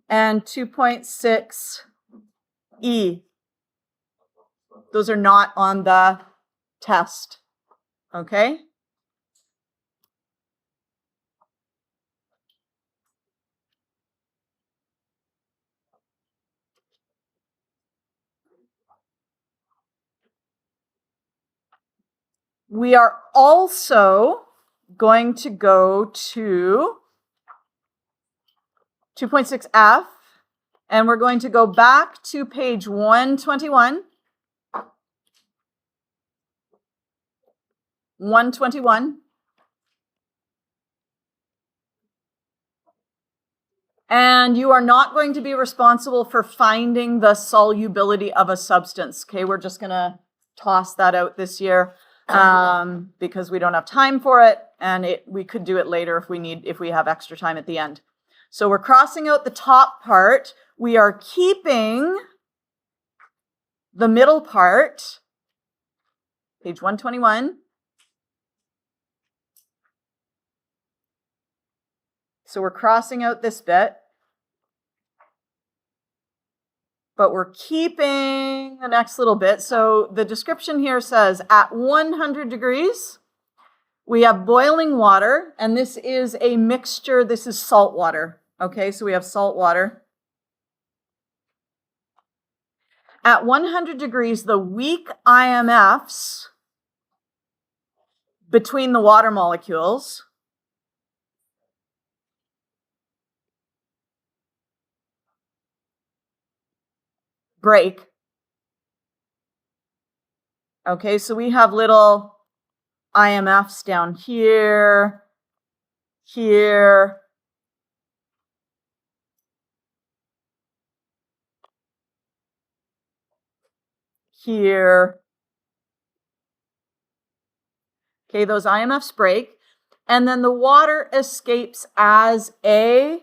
and 2.6E. Those are not on the test. Okay? We are also going to go to 2.6F, and we're going to go back to page 121. 121. And you are not going to be responsible for finding the solubility of a substance. Okay, we're just going to toss that out this year because we don't have time for it, and we could do it later if we have extra time at the end. So we're crossing out the top part. We are keeping the middle part, Page 121. So we're crossing out this bit, but we're keeping the next little bit. So the description here says at 100 degrees, we have boiling water, and this is a mixture. This is salt water. Okay, so we have salt water. At 100 degrees, the weak IMFs between the water molecules break. Okay, so we have little IMFs down here, here, here. Okay, those IMFs break, and then the water escapes as a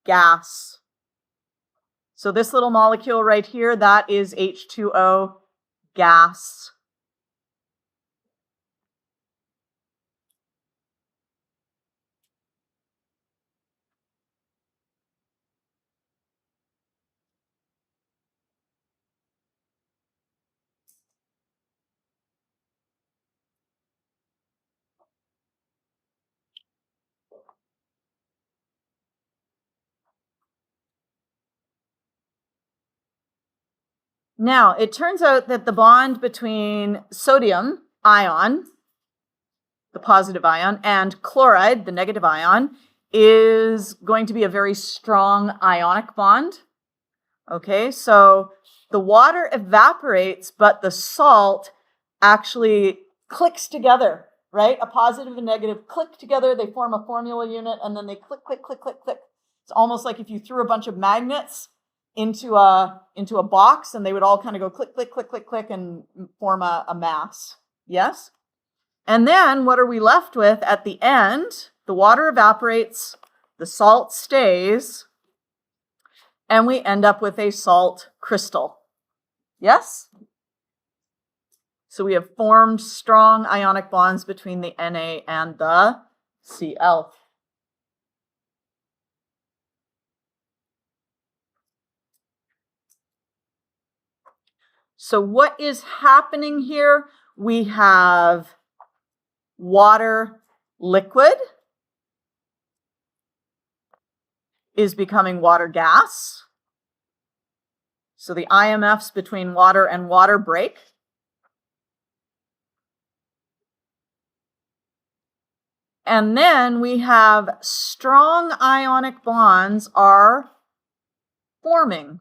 gas. So this little molecule right here, that is H2O gas. Now, it turns out that the bond between sodium ion, the positive ion, and chloride, the negative ion, is going to be a very strong ionic bond. Okay, so the water evaporates, but the salt actually clicks together, right? A positive and negative click together, they form a formula unit, and then they click, click, click, click, click. It's almost like if you threw a bunch of magnets into a box, and they would all kind of go click, click, click, click, click, and form a mass. Yes? And then what are we left with at the end? The water evaporates, the salt stays, and we end up with a salt crystal. Yes? So we have formed strong ionic bonds between the Na and the Cl. So what is happening here? We have water liquid is becoming water gas. So the IMFs between water and water break. And then we have strong ionic bonds are forming.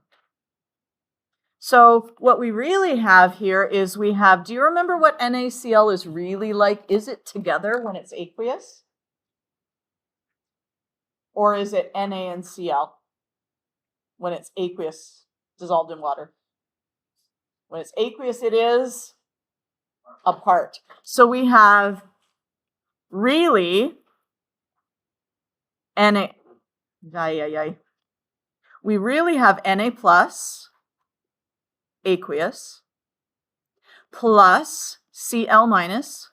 So what we really have here is we have, do you remember what NaCl is really like? Is it together when it's aqueous? Or is it Na and Cl when it's aqueous, dissolved in water? When it's aqueous, it is apart. So we have really Na, we really have Na plus aqueous plus Cl minus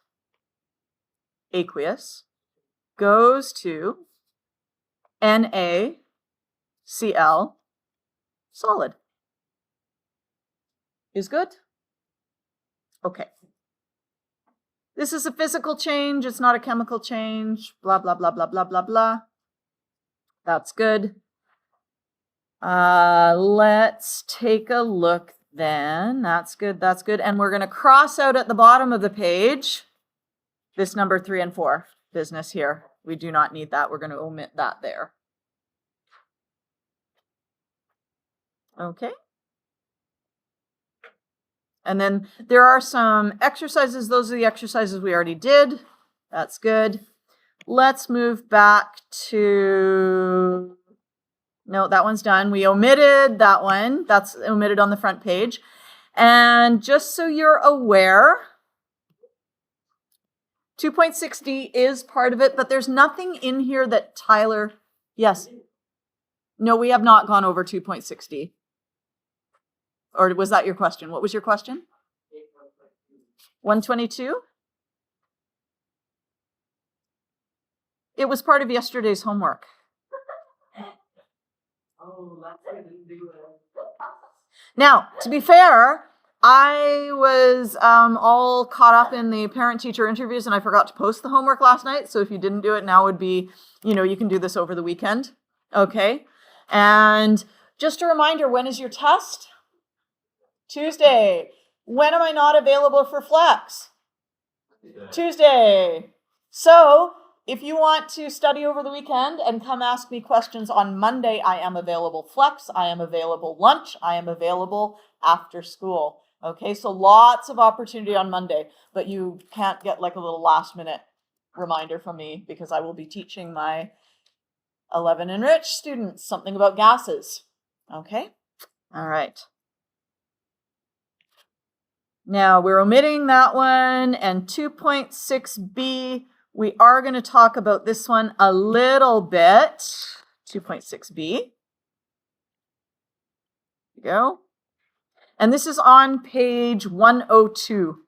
aqueous goes to NaCl solid. Is good? Okay. This is a physical change. It's not a chemical change. Blah, blah, blah, blah, blah, blah, blah. That's good. Let's take a look then. That's good. That's good. And we're going to cross out at the bottom of the page this number 3 and 4 business here. We do not need that. We're going to omit that there. Okay. And then there are some exercises. Those are the exercises we already did. That's good. Let's move back to, no, that one's done. We omitted that one. That's omitted on the front page. And just so you're aware, 2.6D is part of it, but there's nothing in here that Tyler, yes. No, we have not gone over 2.6D. Or was that your question? What was your question? 122? It was part of yesterday's homework. Oh, last week I didn't do it. Now, to be fair, I was all caught up in the parent-teacher interviews and I forgot to post the homework last night. So if you didn't do it, now would be, you can do this over the weekend. Okay. And just a reminder, when is your test? Tuesday. When am I not available for Flex? Tuesday. So if you want to study over the weekend and come ask me questions on Monday, I am available Flex, I am available lunch, I am available after school. Okay, so lots of opportunity on Monday, but you can't get like a little last minute reminder from me because I will be teaching my 11 Enrich students something about gases. Okay, all right. Now we're omitting that one, and 2.6b, we are going to talk about this one a little bit. 2.6b. Here we go. And this is on page 102.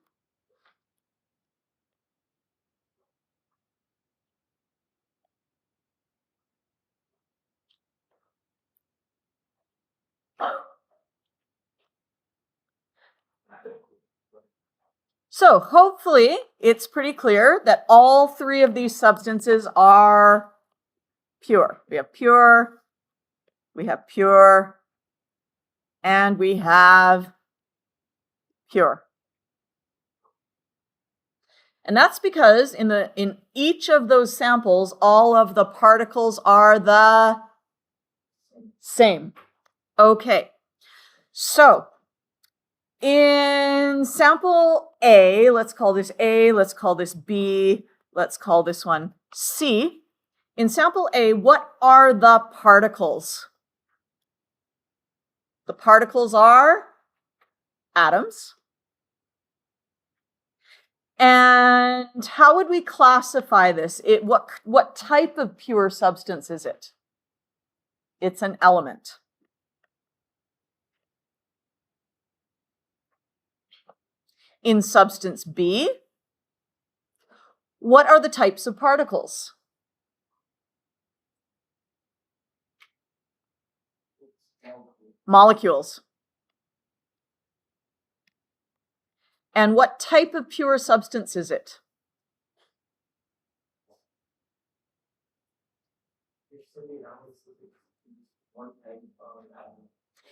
So hopefully it's pretty clear that all three of these substances are pure. We have pure, and we have pure. And that's because in each of those samples, all of the particles are the same. Okay, so in sample A, let's call this A, let's call this B, let's call this one C. In sample A, what are the particles? The particles are atoms. And how would we classify this? What type of pure substance is it? It's an element. In substance B, what are the types of particles? Molecules. And what type of pure substance is it?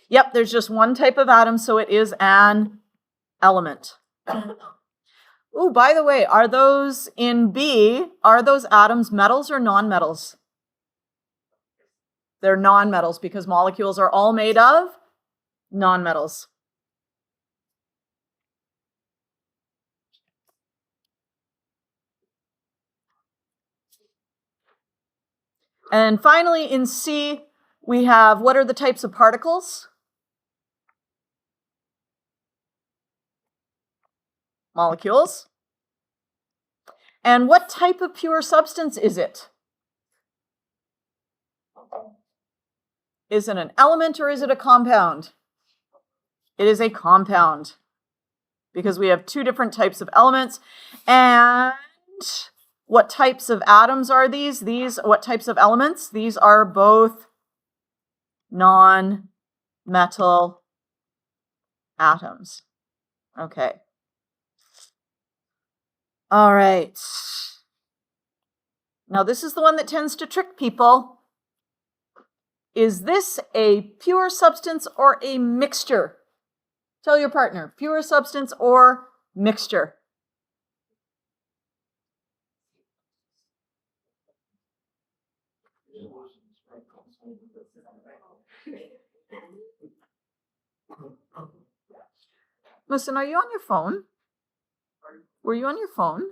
Yep, there's just one type of atom, so it is an element. Oh, by the way, are those in B, are those atoms metals or nonmetals? They're nonmetals because molecules are all made of nonmetals. And finally, in C, we have, what are the types of particles? Molecules. And what type of pure substance is it? Is it an element or is it a compound? It is a compound because we have two different types of elements. And what types of atoms are these? What types of elements? These are both non-metal atoms. Okay. All right. Now this is the one that tends to trick people. Is this a pure substance or a mixture? Tell your partner, pure substance or mixture. Listen, are you on your phone? Were you on your phone?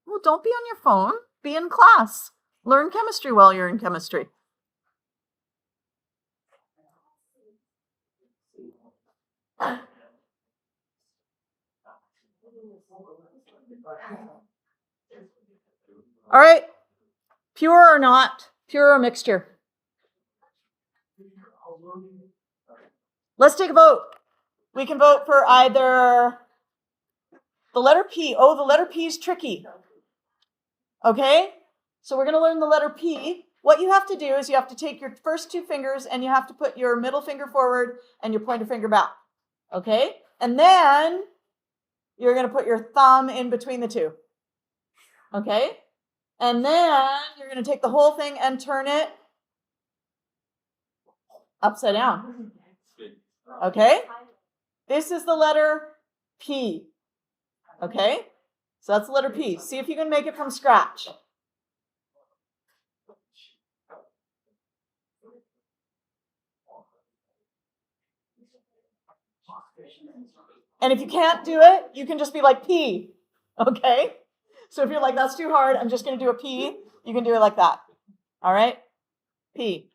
Well, don't be on your phone. Be in class. Learn chemistry while you're in chemistry. All right. Pure or not? Pure or mixture? Let's take a vote. We can vote for either The letter P. Oh, the letter P is tricky. Okay? So we're going to learn the letter P. What you have to do is you have to take your first two fingers and you have to put your middle finger forward and your pointer finger back. Okay? And then you're going to put your thumb in between the two. Okay? And then you're going to take the whole thing and turn it upside down. Okay? This is the letter P. Okay? So that's the letter P. See if you can make it from scratch. And if you can't do it, you can just be like P. Okay? So if you're like, that's too hard, I'm just going to do a P, you can do it like that. All right? P.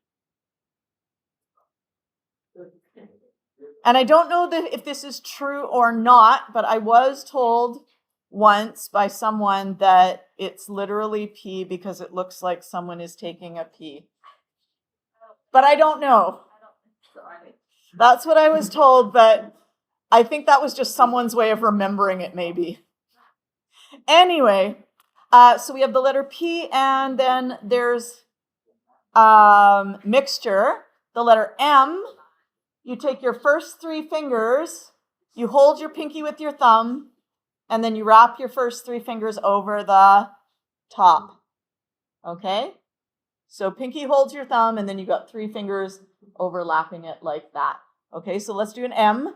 And I don't know if this is true or not, but I was told once by someone that it's literally P because it looks like someone is taking a pee. But I don't know. That's what I was told, but I think that was just someone's way of remembering it, maybe. Anyway, so we have the letter P, and then there's mixture, the letter M. You take your first three fingers, you hold your pinky with your thumb, and then you wrap your first three fingers over the top. Okay? So pinky holds your thumb, and then you got three fingers overlapping it like that. Okay, so let's do an M.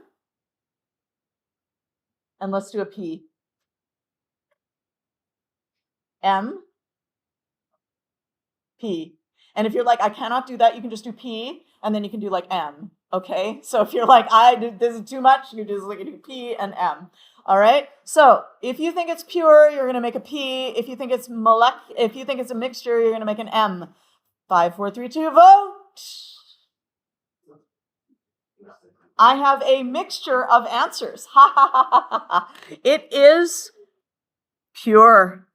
And let's do a P. M, P. And if you're like, I cannot do that, you can just do P, and then you can do like M. Okay? So if you're like, this is too much, you just like do P and M. All right? So if you think it's pure, you're going to make a P. If you think it's a mixture, you're going to make an M. 5, 4, 3, 2, vote. I have a mixture of answers. Ha ha ha ha ha. It is pure.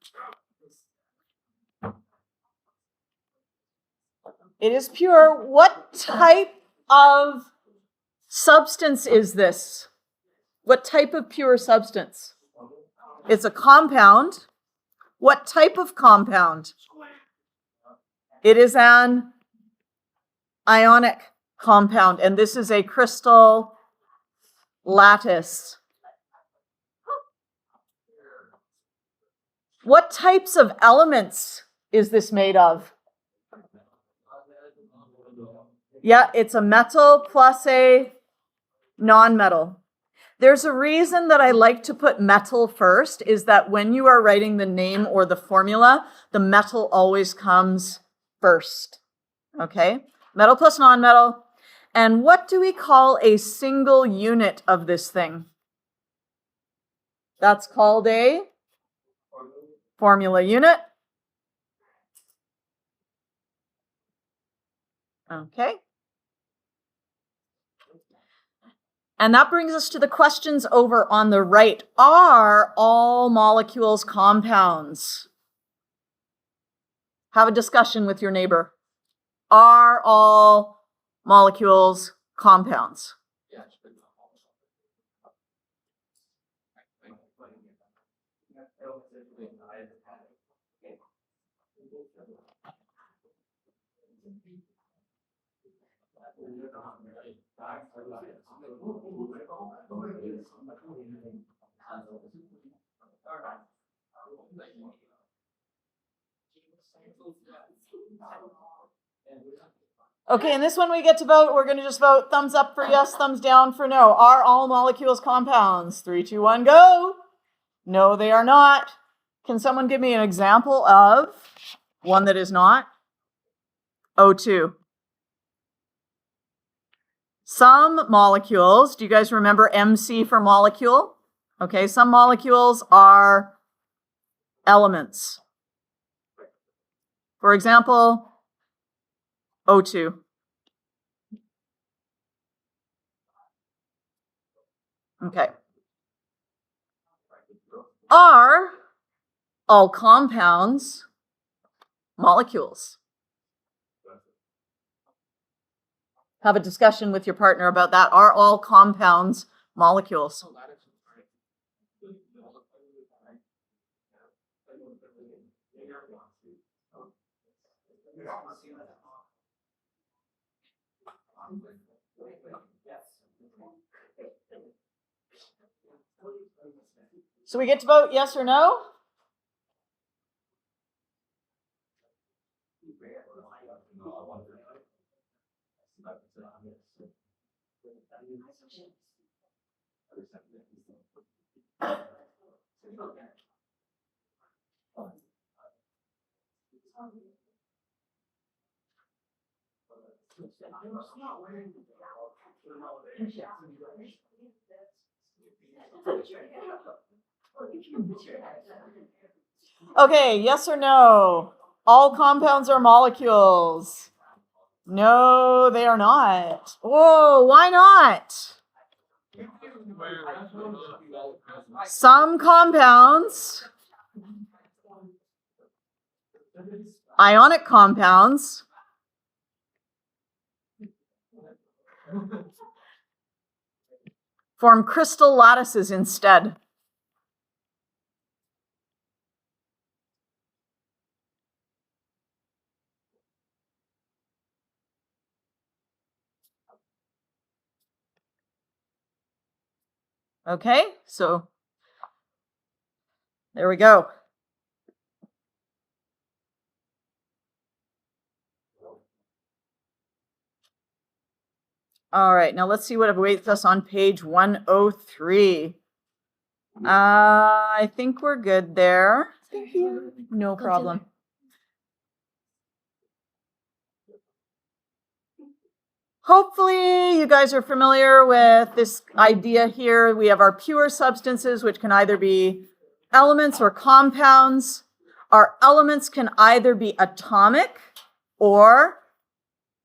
It is pure. What type of substance is this? What type of pure substance? It's a compound. What type of compound? It is an ionic compound, and this is a crystal lattice. What types of elements is this made of? Yeah, it's a metal plus a non-metal. There's a reason that I like to put metal first, is that when you are writing the name or the formula, the metal always comes first. Okay? Metal plus non-metal. And what do we call a single unit of this thing? That's called a formula unit. Okay. And that brings us to the questions over on the right. Are all molecules compounds? Have a discussion with your neighbor. Are all molecules compounds? Okay, and this one we get to vote. We're going to just vote thumbs up for yes, thumbs down for no. Are all molecules compounds? 3, 2, 1, go. No, they are not. Can someone give me an example of one that is not? O2. Some molecules, do you guys remember MC for molecule? Okay, some molecules are elements. For example, O2. Okay. Are all compounds molecules? Have a discussion with your partner about that. Are all compounds molecules? So we get to vote yes or no? Okay, yes or no? All compounds are molecules. No, they are not. Whoa, why not? Some compounds, ionic compounds, form crystal lattices instead. Okay, so there we go. All right, now let's see what awaits us on page 103. I think we're good there. Thank you. No problem. Hopefully you guys are familiar with this idea here. We have our pure substances, which can either be elements or compounds. Our elements can either be atomic or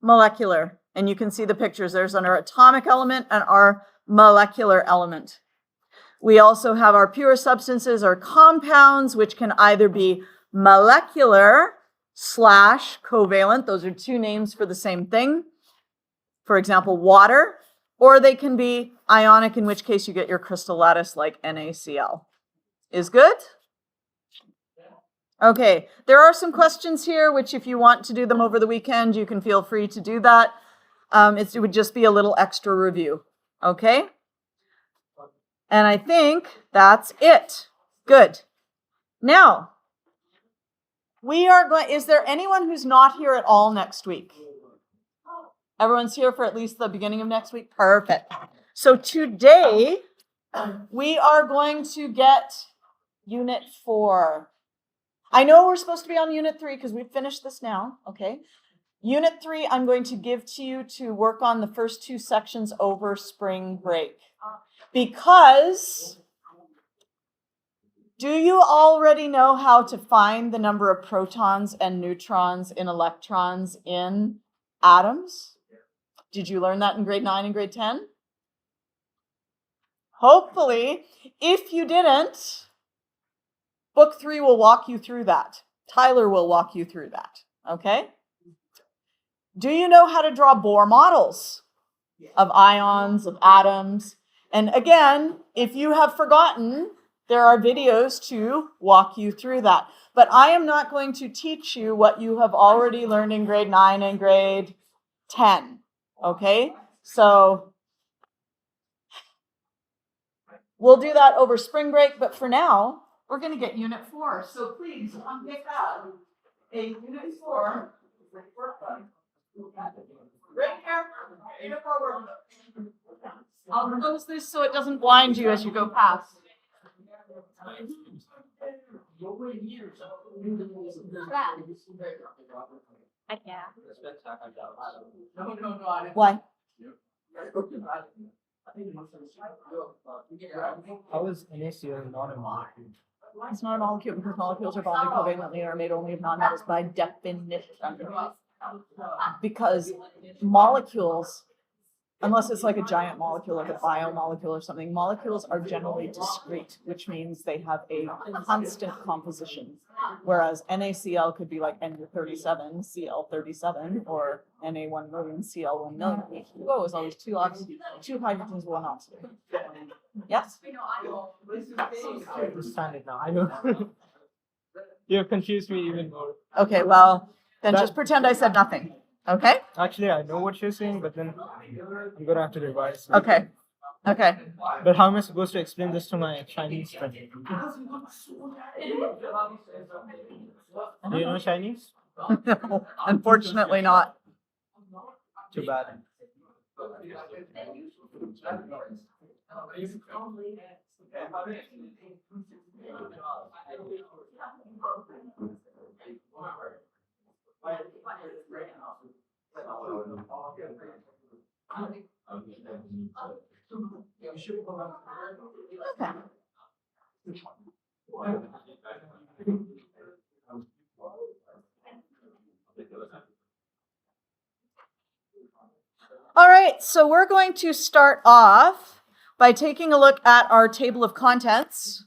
molecular. And you can see the pictures. There's our atomic element and our molecular element. We also have our pure substances or compounds, which can either be molecular / covalent. Those are two names for the same thing. For example, water, or they can be ionic, in which case you get your crystal lattice like NaCl. Is good? Okay, there are some questions here, which if you want to do them over the weekend, you can feel free to do that. It would just be a little extra review, okay? And I think that's it. Good. Now, is there anyone who's not here at all next week? Everyone's here for at least the beginning of next week? Perfect. So today, we are going to get Unit 4. I know we're supposed to be on Unit 3 because we've finished this now, okay? Unit 3, I'm going to give to you to work on the first two sections over spring break. Because, do you already know how to find the number of protons and neutrons and electrons in atoms? Did you learn that in grade 9 and grade 10? Hopefully. If you didn't, book 3 will walk you through that. Tyler will walk you through that, okay? Do you know how to draw Bohr models of ions, of atoms? And again, if you have forgotten, there are videos to walk you through that. But I am not going to teach you what you have already learned in grade 9 and grade 10. Okay, so we'll do that over spring break, but for now, we're going to get Unit 4. So please, come pick up a Unit 4. Right here, Unit 4 workbook. I'll close this so it doesn't blind you as you go past. Why? How is NaCl not a molecule? It's not a molecule because molecules are bonded covalently and are made only of nonmetals by definition. Because molecules, unless it's like a giant molecule, like a biomolecule or something, molecules are generally discrete, which means they have a constant composition. Whereas NaCl could be like N37, Cl37, or Na1 million, Cl1 million. H2O is always two hydrogens, one oxygen. Yes? Understand it now. I don't. You've confused me even more. Okay, well, then That- just pretend I said nothing. Okay? Actually, I know what you're saying, but then I'm gonna have to revise. Okay. Okay. But how am I supposed to explain this to my Chinese friend? Do you know Chinese? No, unfortunately not. Too bad. Okay. All right, so we're going to start off by taking a look at our table of contents.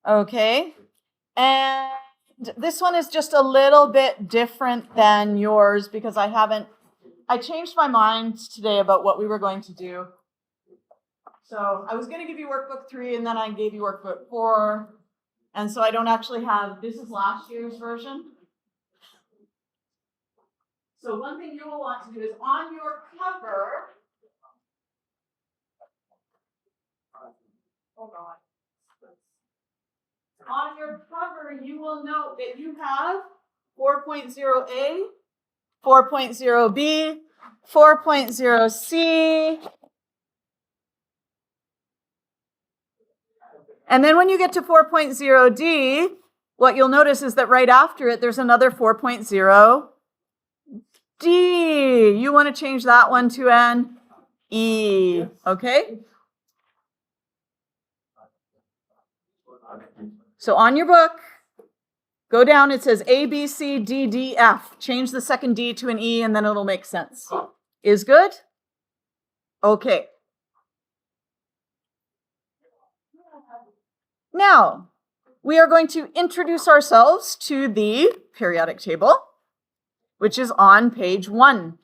Okay. And this one is just a little bit different than yours because I changed my mind today about what we were going to do. So I was going to give you workbook 3 and then I gave you workbook 4. And so I don't actually have, this is last year's version. So one thing you will want to do is on your cover, on your cover, you will note that you have 4.0A, 4.0B, 4.0C. And then when you get to 4.0D, what you'll notice is that right after it, there's another 4.0D. You want to change that one to an E, okay? So on your book, go down, it says A, B, C, D, D, F. Change the second D to an E and then it'll make sense. Is good? Okay. Now, we are going to introduce ourselves to the periodic table, which is on page 1.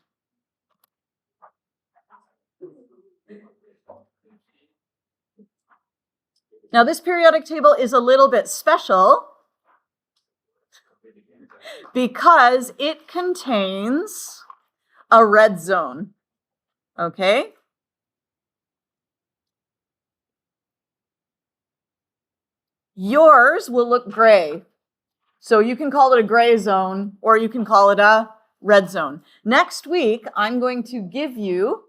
Now, this periodic table is a little bit special because it contains a red zone, okay? Yours will look gray. So you can call it a gray zone or you can call it a red zone. Next week, I'm going to give you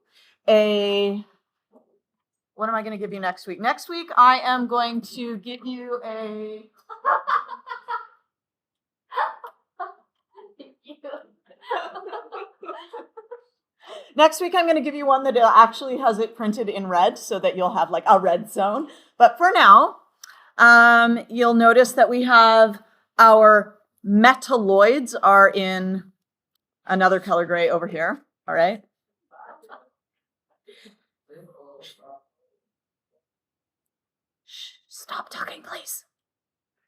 what am I going to give you next week? Next week, I am going to give you a Next week, I'm going to give you one that actually has it printed in red so that you'll have like a red zone. But for now, you'll notice that we have our metalloids are in another color gray over here. All right. Shh, stop talking, please.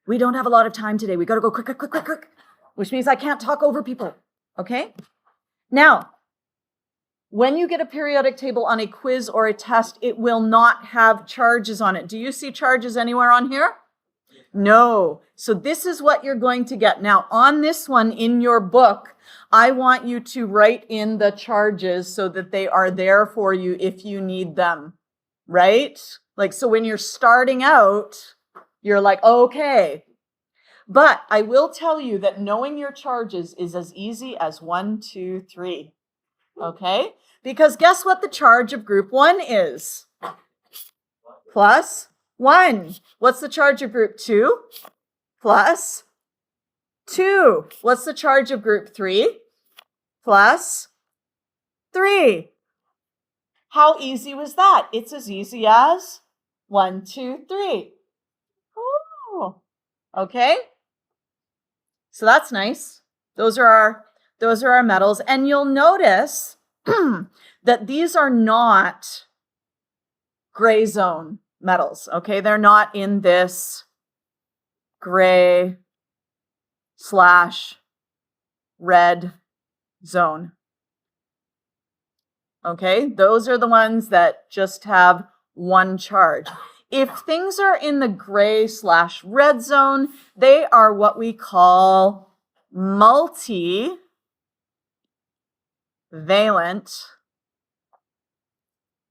We don't have a lot of time today. We got to go quick, quick, quick, quick, quick, which means I can't talk over people. Okay. Now, when you get a periodic table on a quiz or a test, it will not have charges on it. Do you see charges anywhere on here? No. So this is what you're going to get. Now, on this one in your book, I want you to write in the charges so that they are there for you if you need them, right? Like, so when you're starting out, you're like, okay. But I will tell you that knowing your charges is as easy as 1, 2, 3. Okay? Because guess what the charge of group 1 is? Plus 1. What's the charge of group 2? Plus 2. What's the charge of group 3? Plus 3. How easy was that? It's as easy as 1, 2, 3. Oh, okay. So that's nice. Those are our metals. And you'll notice that these are not gray zone metals, okay? They're not in this gray / red zone, okay? Those are the ones that just have one charge. If things are in the gray/red zone, they are what we call multivalent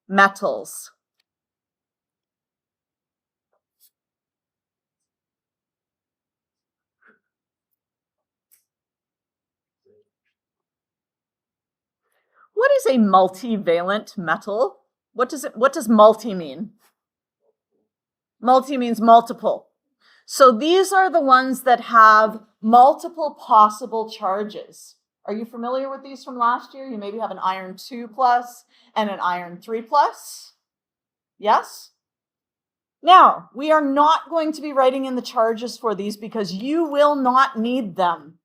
metals. What is a multivalent metal? What does multi mean? Multi means multiple. So these are the ones that have multiple possible charges. Are you familiar with these from last year? You maybe have an iron 2+ and an iron 3+. Yes? Now, we are not going to be writing in the charges for these because you will not need them.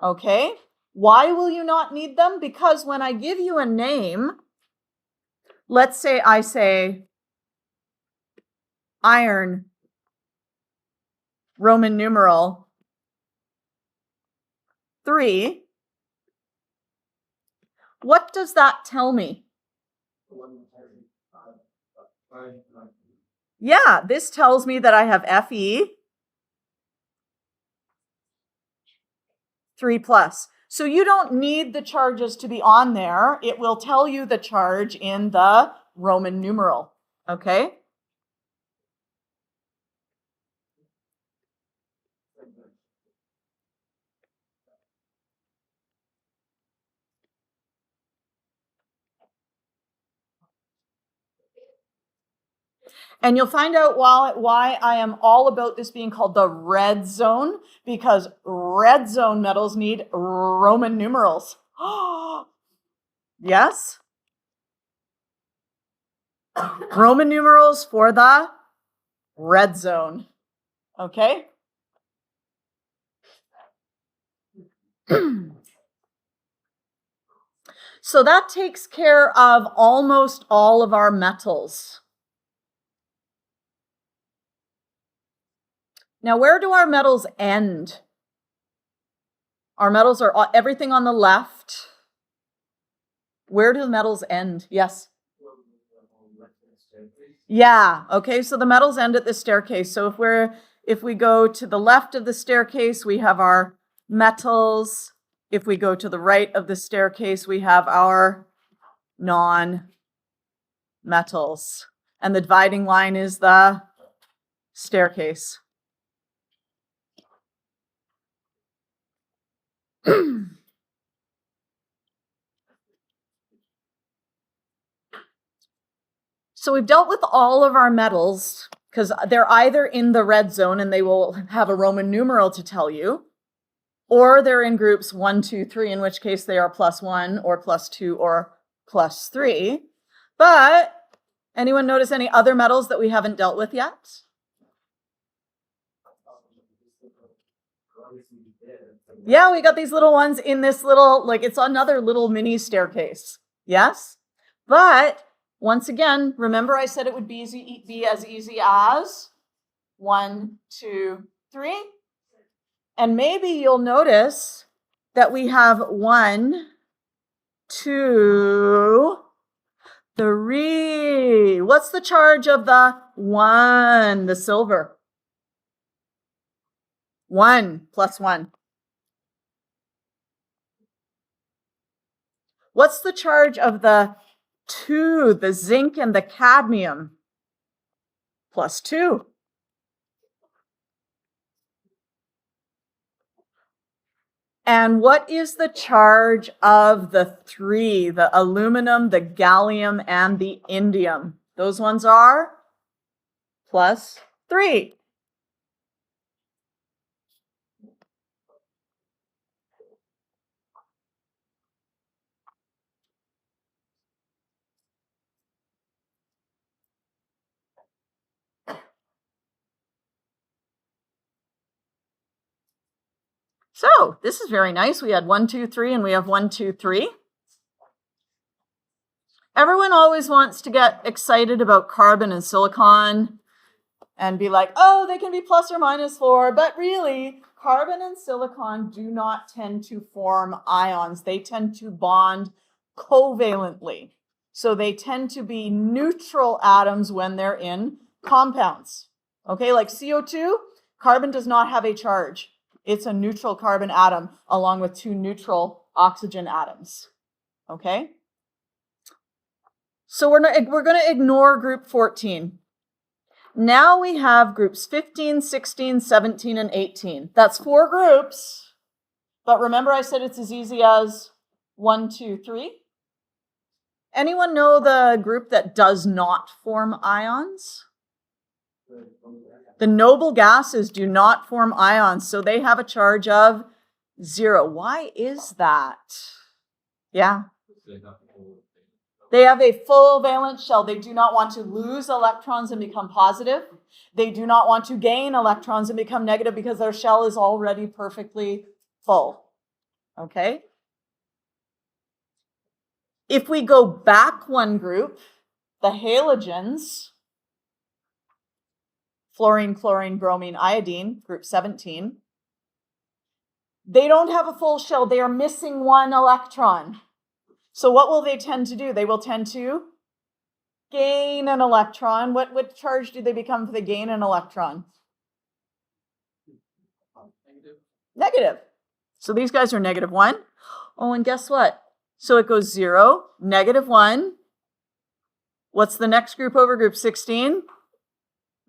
Okay? Why will you not need them? Because when I give you a name, let's say I say iron, Roman numeral 3, what does that tell me? Yeah, this tells me that I have Fe 3+. So you don't need the charges to be on there. It will tell you the charge in the Roman numeral, okay? And you'll find out why I am all about this being called the red zone, because red zone metals need Roman numerals. Yes? Roman numerals for the red zone. Okay? So that takes care of almost all of our metals. Now, where do our metals end? Our metals are everything on the left. Where do the metals end? Yes? Yeah, okay, so the metals end at the staircase. So if we go to the left of the staircase, we have our metals. If we go to the right of the staircase, we have our non-metals. And the dividing line is the staircase. So we've dealt with all of our metals because they're either in the red zone and they will have a Roman numeral to tell you, or they're in groups 1, 2, 3, in which case they are +1 or +2 or +3. But anyone notice any other metals that we haven't dealt with yet? Yeah, we got these little ones in this little, like it's another little mini staircase. Yes? But once again, remember I said it would be as easy as 1, 2, 3. And maybe you'll notice that we have 1, 2, 3. What's the charge of the 1, the silver? 1 + 1. What's the charge of the 2, the zinc and the cadmium? +2. And what is the charge of the 3, the aluminum, the gallium, and the indium? Those ones are +3. So this is very nice. We had 1, 2, 3, and we have 1, 2, 3. Everyone always wants to get excited about carbon and silicon and be like, oh, they can be ±4, but really, carbon and silicon do not tend to form ions. They tend to bond covalently. So they tend to be neutral atoms when they're in compounds. Okay, like CO2, carbon does not have a charge. It's a neutral carbon atom along with 2 neutral oxygen atoms. Okay? So we're going to ignore group 14. Now we have groups 15, 16, 17, and 18. That's 4 groups. But remember I said it's as easy as 1, 2, 3? Anyone know the group that does not form ions? The noble gases do not form ions, so they have a charge of 0. Why is that? Yeah. They have a full valence shell. They do not want to lose electrons and become positive. They do not want to gain electrons and become negative because their shell is already perfectly full. Okay? If we go back 1 group, the halogens, fluorine, chlorine, bromine, iodine, group 17, they don't have a full shell. They are missing 1 electron. So what will they tend to do? They will tend to gain an electron. What charge do they become if they gain an electron? Negative. So these guys are -1. Oh, and guess what? So it goes 0, -1. What's the next group over group 16?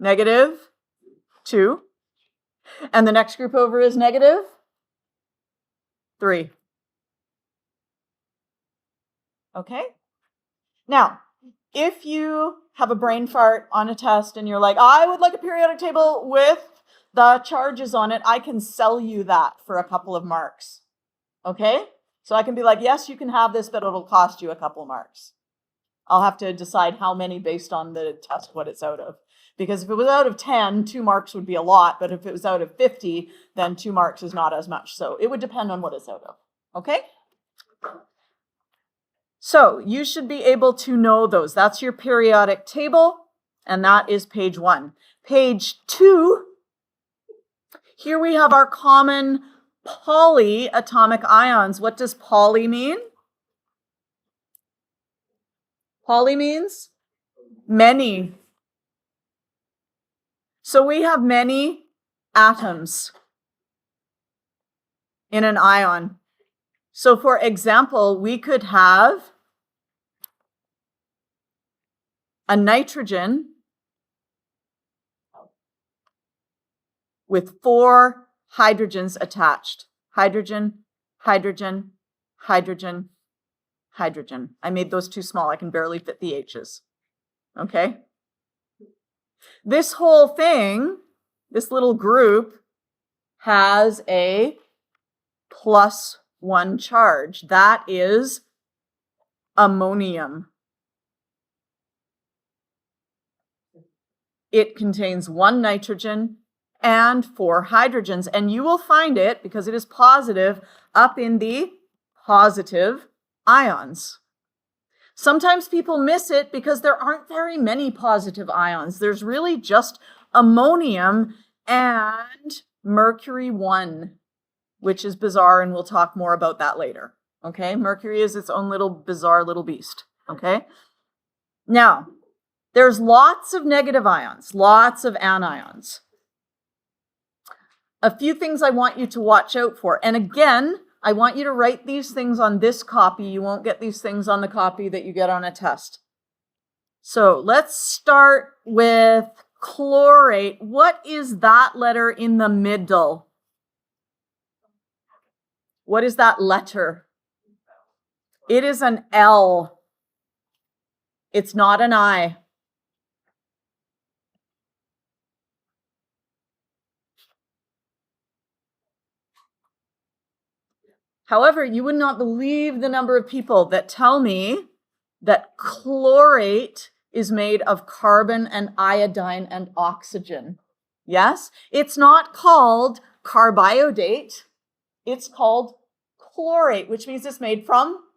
-2. And the next group over is -3. Okay? Now, if you have a brain fart on a test and you're like, I would like a periodic table with the charges on it, I can sell you that for a couple of marks. Okay? So I can be like, yes, you can have this, but it'll cost you a couple marks. I'll have to decide how many based on the test, what it's out of. Because if it was out of 10, 2 marks would be a lot, but if it was out of 50, then 2 marks is not as much. So it would depend on what it's out of. Okay? So you should be able to know those. That's your periodic table, and that is page 1. Page 2, here we have our common polyatomic ions. What does poly mean? Poly means many. So we have many atoms in an ion. So for example, we could have a nitrogen with 4 hydrogens attached. Hydrogen, hydrogen, hydrogen, hydrogen. I made those too small. I can barely fit the H's. Okay? This whole thing, this little group, has a +1 charge. That is ammonium. It contains 1 nitrogen and 4 hydrogens, and you will find it, because it is positive, up in the positive ions. Sometimes people miss it because there aren't very many positive ions. There's really just ammonium and mercury 1, which is bizarre, and we'll talk more about that later. Okay, mercury is its own little bizarre little beast. Okay, now there's lots of negative ions, lots of anions. A few things I want you to watch out for. And again, I want you to write these things on this copy. You won't get these things on the copy that you get on a test. So let's start with chlorate. What is that letter in the middle? What is that letter? It is an L. It's not an I. However, you would not believe the number of people that tell me that chlorate is made of carbon and iodine and oxygen. Yes, it's not called carbiodate. It's called chlorate, which means it's made from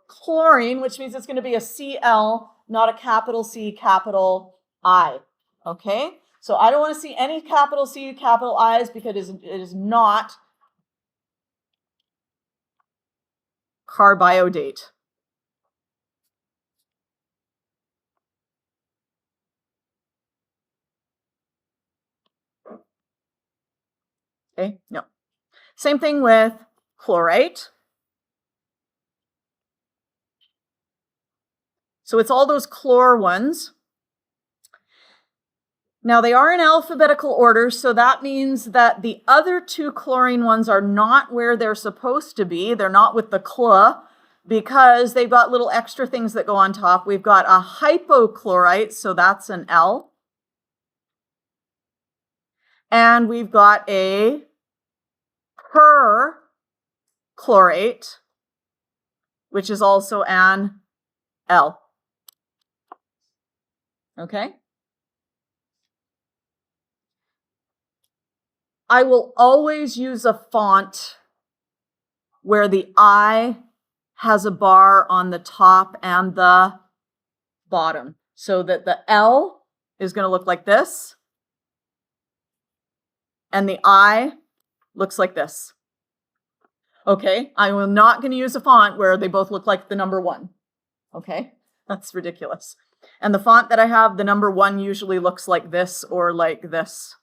chlorine, which means it's going to be a Cl, not a capital C, capital I. Okay? So I don't want to see any capital C, capital I's because it is not carbiodate. Okay, no. Same thing with chlorite. So it's all those chlor ones. Now they are in alphabetical order, so that means that the other two chlorine ones are not where they're supposed to be. They're not with the cl because they've got little extra things that go on top. We've got a hypochlorite, so that's an L. And we've got a perchlorate, which is also an L. Okay? I will always use a font where the I has a bar on the top and the bottom, so that the L is going to look like this, and the I looks like this. Okay, I am not going to use a font where they both look like the number 1. Okay, that's ridiculous. And the font that I have, the number 1 usually looks like this or like this.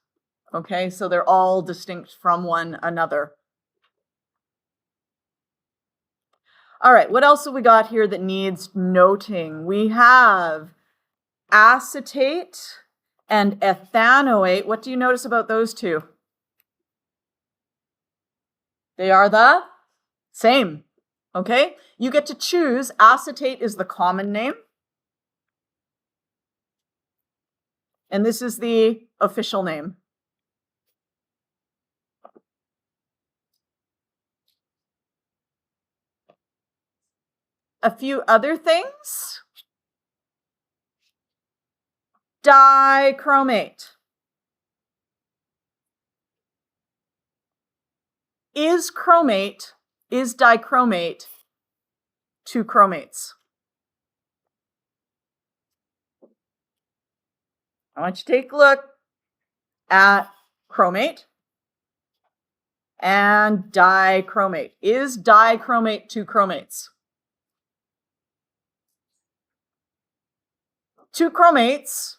Okay, so they're all distinct from one another. All right, what else have we got here that needs noting? We have acetate and ethanoate. What do you notice about those two? They are the same. Okay, you get to choose. Acetate is the common name. And this is the official name. A few other things. Dichromate. Is dichromate two chromates? I want you to take a look at chromate and dichromate. Is dichromate two chromates? Two chromates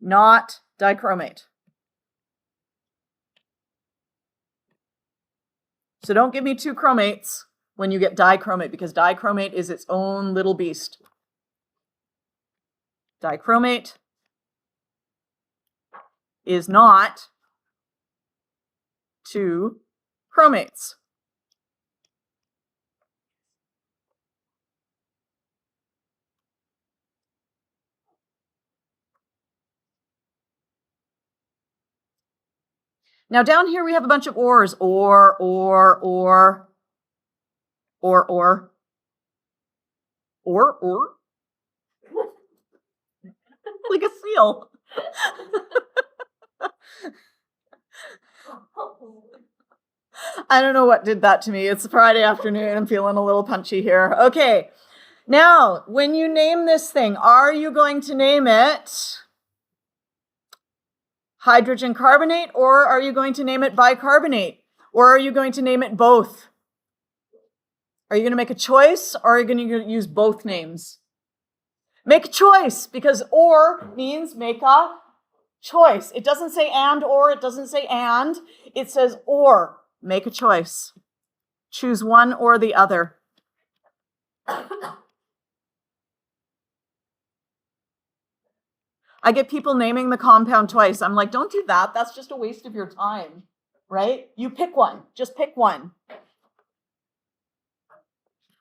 not dichromate. So don't give me two chromates when you get dichromate, because dichromate is its own little beast. Dichromate is not two chromates. Now down here we have a bunch of ors. Or. Like a seal. I don't know what did that to me. It's Friday afternoon. I'm feeling a little punchy here. Okay. Now, when you name this thing, are you going to name it hydrogen carbonate, or are you going to name it bicarbonate? Or are you going to name it both? Are you going to make a choice, or are you going to use both names? Make a choice, because or means make a choice. It doesn't say and or, it doesn't say and. It says or. Make a choice. Choose one or the other. I get people naming the compound twice. I'm like, don't do that. That's just a waste of your time, right? You pick one. Just pick one.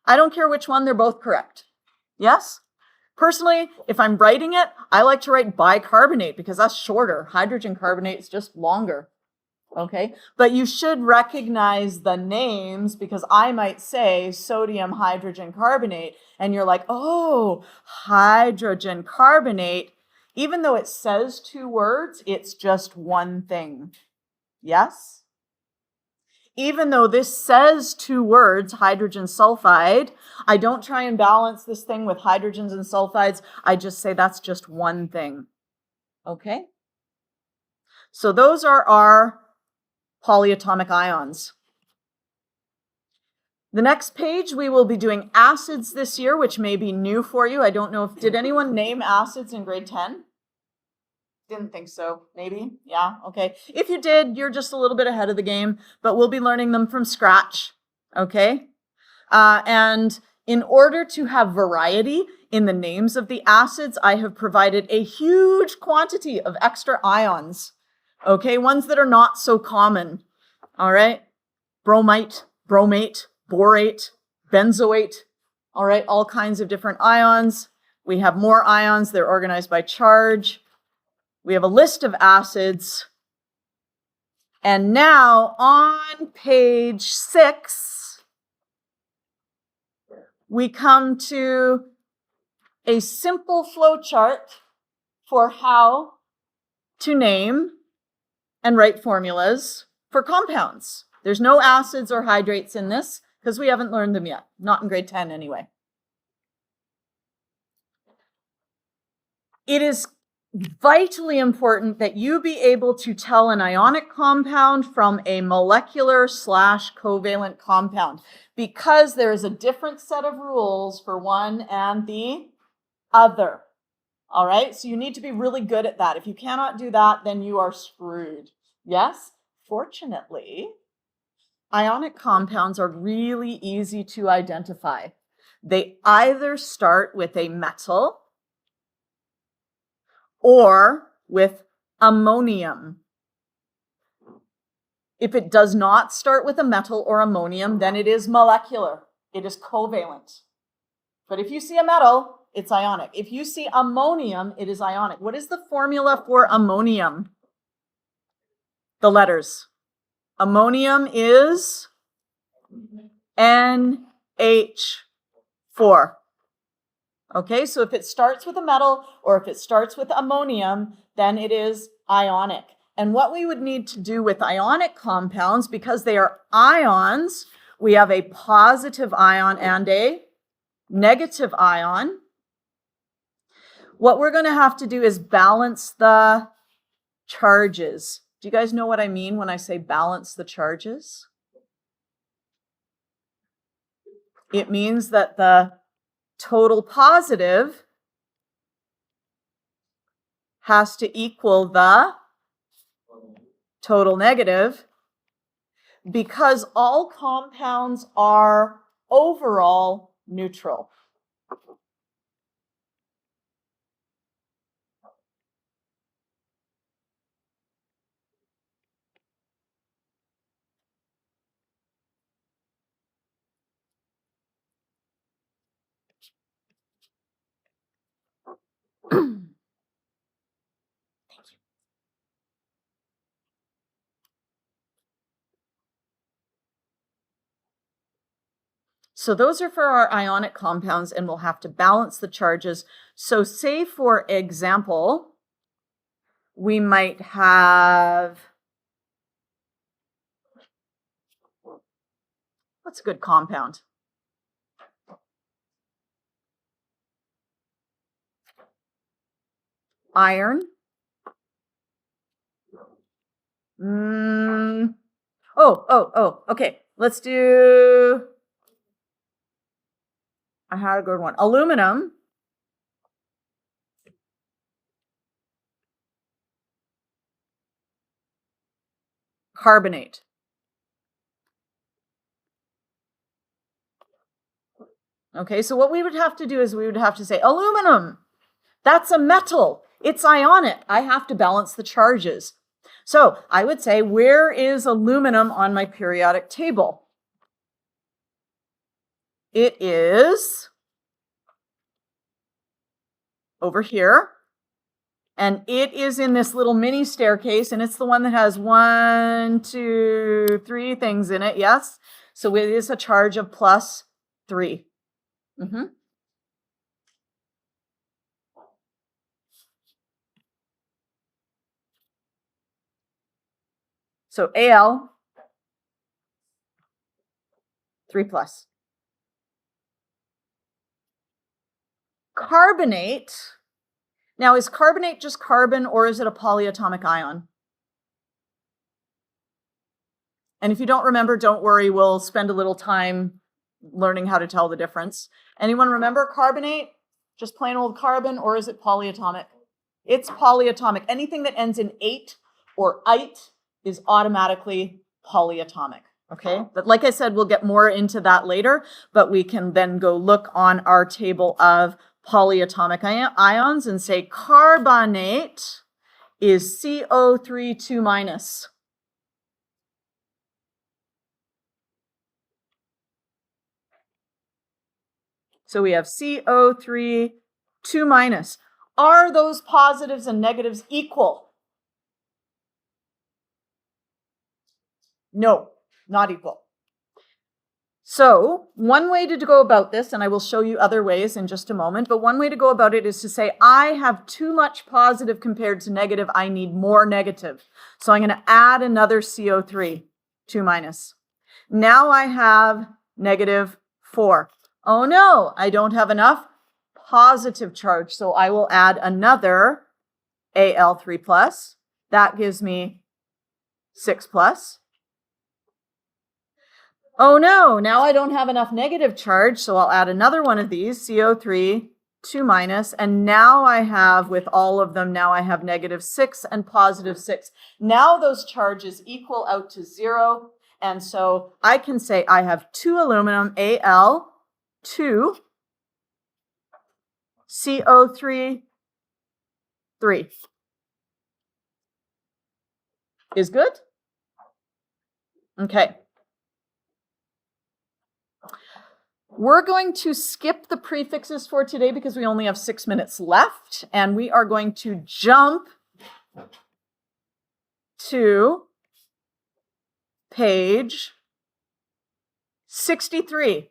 I don't care which one. They're both correct. Yes? Personally, if I'm writing it, I like to write bicarbonate because that's shorter. Hydrogen carbonate is just longer. Okay? But you should recognize the names, because I might say sodium hydrogen carbonate and you're like, oh, hydrogen carbonate. Even though it says two words, it's just one thing. Yes? Even though this says two words, hydrogen sulfide, I don't try and balance this thing with hydrogens and sulfides. I just say that's just one thing. Okay? So those are our polyatomic ions. The next page, we will be doing acids this year, which may be new for you. I don't know if, did anyone name acids in grade 10? Didn't think so. Maybe? Yeah, okay. If you did, you're just a little bit ahead of the game, but we'll be learning them from scratch, okay? And in order to have variety in the names of the acids, I have provided a huge quantity of extra ions, okay? Ones that are not so common, all right? Bromite, bromate, borate, benzoate, all right? All kinds of different ions. We have more ions. They're organized by charge. We have a list of acids. And now on page 6, we come to a simple flow chart for how to name and write formulas for compounds. There's no acids or hydrates in this because we haven't learned them yet, not in grade 10 anyway. It is vitally important that you be able to tell an ionic compound from a molecular / covalent compound because there is a different set of rules for one and the other. All right, so you need to be really good at that. If you cannot do that, then you are screwed. Yes, fortunately, ionic compounds are really easy to identify. They either start with a metal or with ammonium. If it does not start with a metal or ammonium, then it is molecular. It is covalent. But if you see a metal, it's ionic. If you see ammonium, it is ionic. What is the formula for ammonium? The letters. Ammonium is NH4. Okay, so if it starts with a metal or if it starts with ammonium, then it is ionic. And what we would need to do with ionic compounds, because they are ions, we have a positive ion and a negative ion. What we're going to have to do is balance the charges. Do you guys know what I mean when I say balance the charges? It means that the total positive has to equal the total negative because all compounds are overall neutral. So those are for our ionic compounds, and we'll have to balance the charges. So say, for example, we might have, what's a good compound? Iron. Okay. Let's do, I had a good one. Aluminum. Carbonate. Okay, so what we would have to do is we would have to say aluminum. That's a metal. It's ionic. I have to balance the charges. So I would say, where is aluminum on my periodic table? It is over here. And it is in this little mini staircase, and it's the one that has 1, 2, 3 things in it, yes? So it is a charge of +3. So Al, 3+. Carbonate. Now, is carbonate just carbon, or is it a polyatomic ion? And if you don't remember, don't worry, we'll spend a little time learning how to tell the difference. Anyone remember carbonate? Just plain old carbon, or is it polyatomic? It's polyatomic. Anything that ends in ate or ite is automatically polyatomic. Okay, but like I said, we'll get more into that later, but we can then go look on our table of polyatomic ions and say carbonate is CO3 2 minus. So we have CO3 2 minus. Are those positives and negatives equal? No. Not equal. So one way to go about this, and I will show you other ways in just a moment, but one way to go about it is to say, I have too much positive compared to negative. I need more negative. So I'm going to add another CO3, 2 minus. Now I have -4. Oh no, I don't have enough positive charge. So I will add another Al3 plus. That gives me 6 plus. Oh no, now I don't have enough negative charge, so I'll add another one of these, CO3, 2 minus, and now I have, with all of them, now I have -6 and +6. Now those charges equal out to 0, and so I can say I have 2 aluminum, Al2, CO3, 3. Is good? Okay. We're going to skip the prefixes for today because we only have 6 minutes left, and we are going to jump to page 63.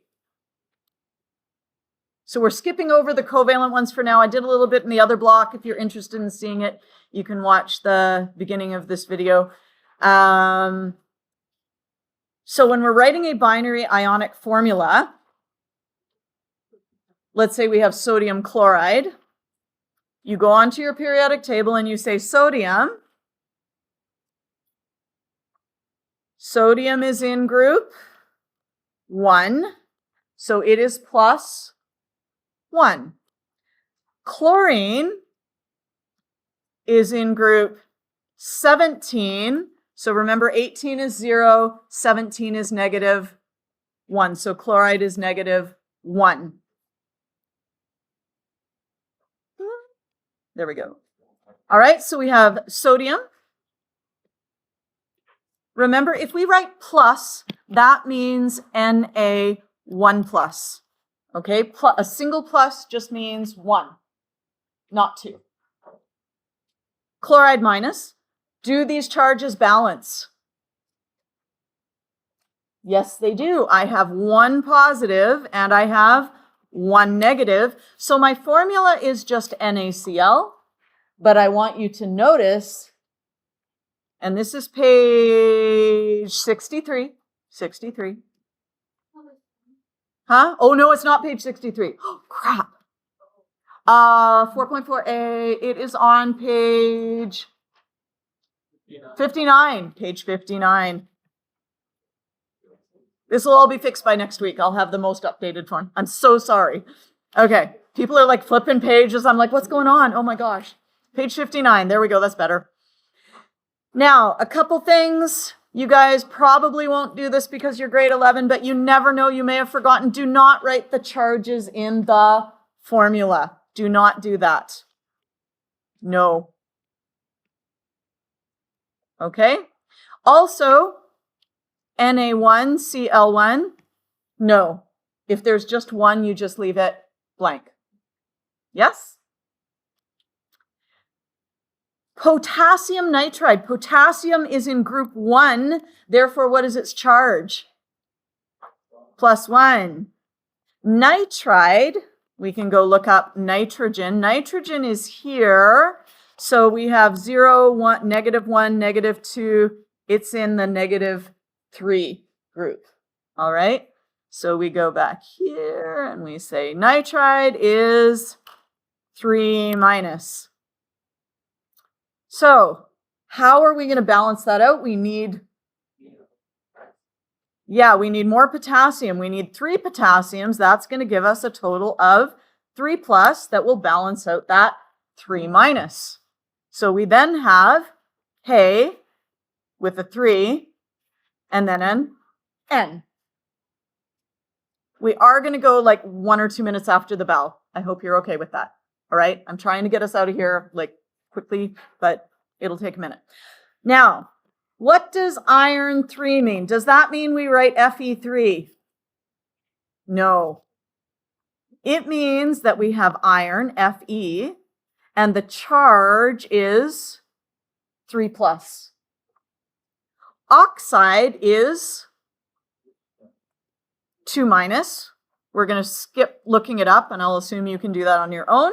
So we're skipping over the covalent ones for now. I did a little bit in the other block. If you're interested in seeing it, you can watch the beginning of this video. So when we're writing a binary ionic formula, let's say we have sodium chloride. You go onto your periodic table and you say sodium. Sodium is in group 1, so it is +1. Chlorine is in group 17. So remember, 18 is 0, 17 is -1. So chloride is -1. There we go. All right, so we have sodium. Remember, if we write plus, that means Na1 plus. Okay, a single plus just means 1, not 2. Chloride minus. Do these charges balance? Yes, they do. I have 1 positive and I have 1 negative. So my formula is just NaCl, but I want you to notice, and this is page 63. Huh? Oh, no, it's not page 63. Oh, crap. 4.4a, it is on page 59. Page 59. This will all be fixed by next week. I'll have the most updated form. I'm so sorry. Okay, people are like flipping pages. I'm like, what's going on? Oh my gosh. Page 59, there we go, that's better. Now, a couple things. You guys probably won't do this because you're grade 11, but you never know, you may have forgotten. Do not write the charges in the formula. Do not do that. No. Okay? Also, Na1, Cl1, no. If there's just 1, you just leave it blank. Yes? Potassium nitride. Potassium is in group 1. Therefore, what is its charge? +1. Nitride, we can go look up nitrogen. Nitrogen is here. So we have 0, 1, -1, -2. It's in the -3 group. All right. So we go back here and we say nitride is 3 minus. So how are we going to balance that out? We need Yeah, we need more potassium. We need 3 potassiums. That's going to give us a total of 3 plus that will balance out that 3 minus. So we then have Hay with a 3 and then an N. We are going to go like 1 or 2 minutes after the bell. I hope you're okay with that. All right. I'm trying to get us out of here like quickly, but it'll take a minute. Now, what does iron 3 mean? Does that mean we write Fe3? No. It means that we have iron, Fe, and the charge is 3 plus. Oxide is 2 minus. We're going to skip looking it up, and I'll assume you can do that on your own.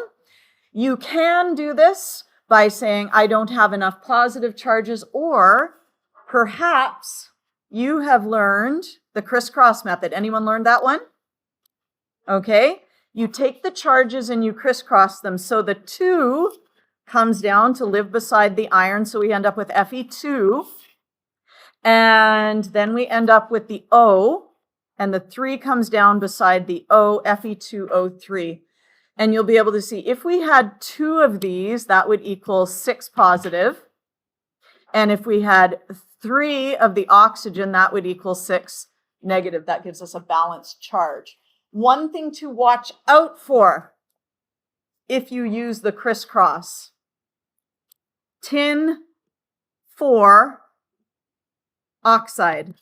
You can do this by saying, I don't have enough positive charges, or perhaps you have learned the crisscross method. Anyone learned that one? Okay. You take the charges and you crisscross them. So the 2 comes down to live beside the iron. So we end up with Fe2. And then we end up with the O. And the 3 comes down beside the O, Fe2O3. And you'll be able to see if we had 2 of these, that would equal 6 positive. And if we had 3 of the oxygen, that would equal 6 negative. That gives us a balanced charge. One thing to watch out for if you use the crisscross. Tin 4 oxide.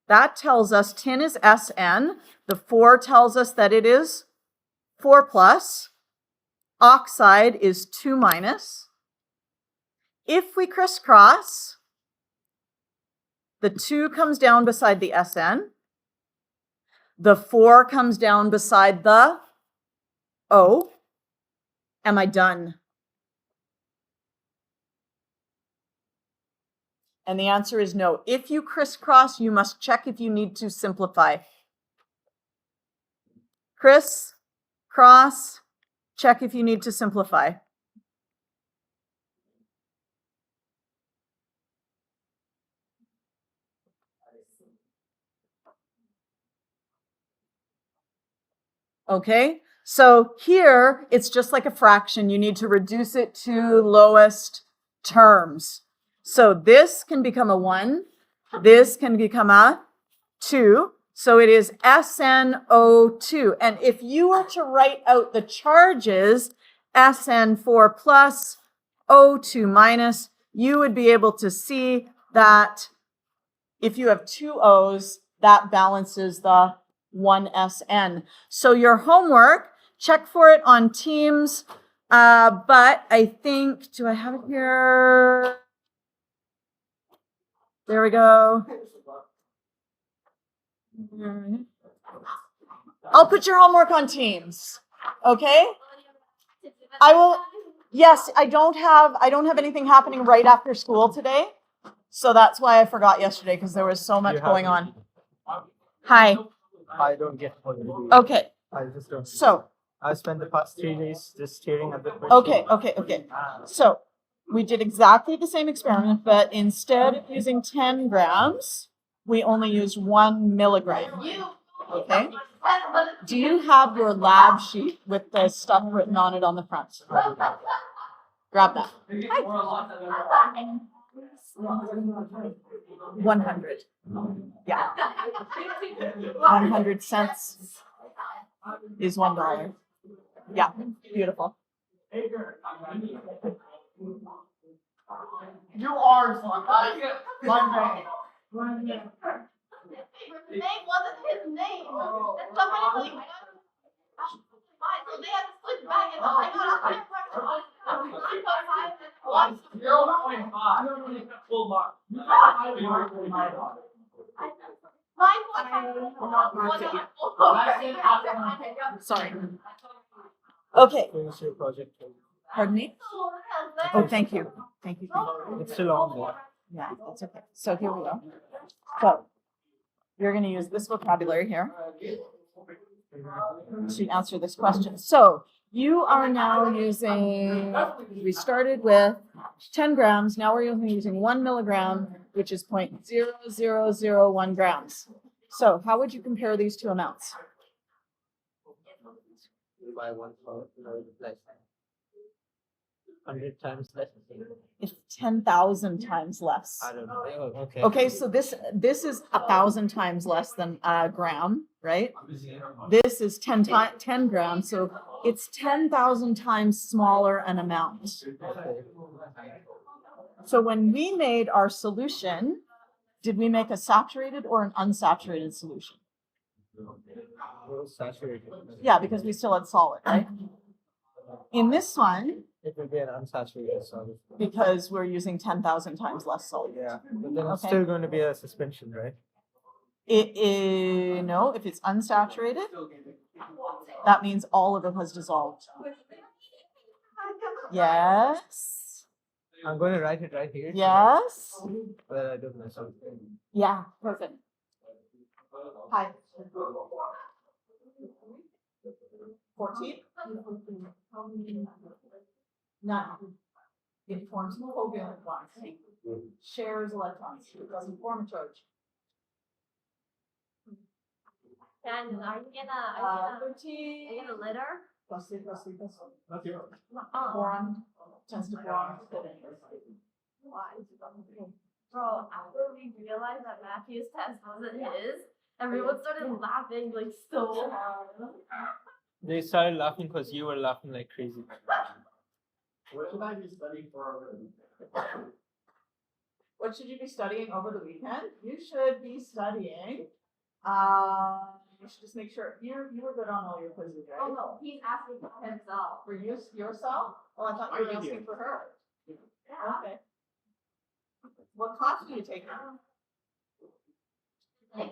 That tells us tin is SN. The 4 tells us that it is 4 plus. Oxide is 2 minus. If we crisscross, the 2 comes down beside the SN. The 4 comes down beside the O. Am I done? And the answer is no. If you crisscross, you must check if you need to simplify. Criss, cross, check if you need to simplify. Okay, so here it's just like a fraction. You need to reduce it to lowest terms. So this can become a 1. This can become a 2. So it is SnO2. And if you were to write out the charges, SN4 plus, O2 minus, you would be able to see that if you have 2 O's, that balances the 1 SN. So your homework, check for it on Teams. But I think, do I have it here? There we go. I'll put your homework on Teams. Okay? I will. Yes, I don't have anything happening right after school today. So that's why I forgot yesterday, because there was so much going on. Hi. I don't get what you do. Okay. I just don't. So. I spent the past 3 days just staring at the question. Okay. So we did exactly the same experiment, but instead of using 10 grams, we only used 1 milligram. Okay. Do you have your lab sheet with the stuff written on it on the front? Grab that. 100. Yeah. 100 cents is $1. Yeah, beautiful. You are my name. His name wasn't his name. And somebody like, so they had to switch back and I'm like, Full mark. Sorry. Okay. Finish your project. Pardon me? Oh, thank you. Thank you. It's still on there. Yeah, that's okay. So here we go. So you're going to use this vocabulary here to answer this question. So You are now using, we started with 10 grams, now we're using 1 milligram, which is 0.0001 grams. So how would you compare these two amounts? By 1/4, like 100 times less. It's 10,000 times less. I don't know. Oh, okay. Okay, so this is 1,000 times less than a gram, right? This is 10 grams, so it's 10,000 times smaller an amount. So when we made our solution, did we make a saturated or an unsaturated solution? Saturated. Yeah, because we still had solid, right? In this one, It will be an unsaturated solid. because we're using 10,000 times less solid. Yeah, but then it's Okay. still going to be a suspension, right? It is, no, if it's unsaturated, that means all of it has dissolved. Yes. I'm going to write it right here. Yes. So that I don't mess up. Yeah, perfect. Hi. 14? None. It forms covalent bonds. Shares electrons. It doesn't form a charge. And are you gonna 13. litter? Plus three, plus three, plus three. Oh, Boron tends to boron. bro, after we realized that Matthew's test wasn't his, everyone started laughing like so hard. They started laughing because you were laughing like crazy. What should I be studying for? What should you be studying over the weekend? You should be studying. You should just make sure you were good on all your quizzes, right? Oh no, he's asking for himself. For you yourself? Oh, I thought you were I did. asking for her. Yeah. Okay. What class do you take now? It's him,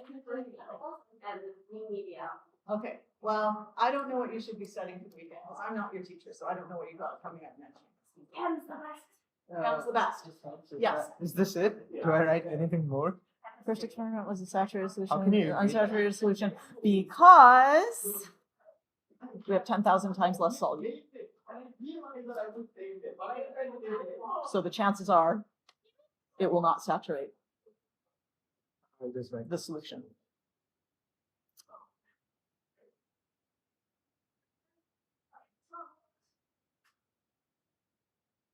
and new media. Okay, well, I don't know what you should be studying for the weekend, because I'm not your teacher, so I don't know what you got coming up next. Him's the best. Comes the best. Yes. Is this it? Do I write anything more? First experiment was a saturated solution, How can you- unsaturated solution, because we have 10,000 times less solute. So the chances are it will not saturate I'll just write the solution.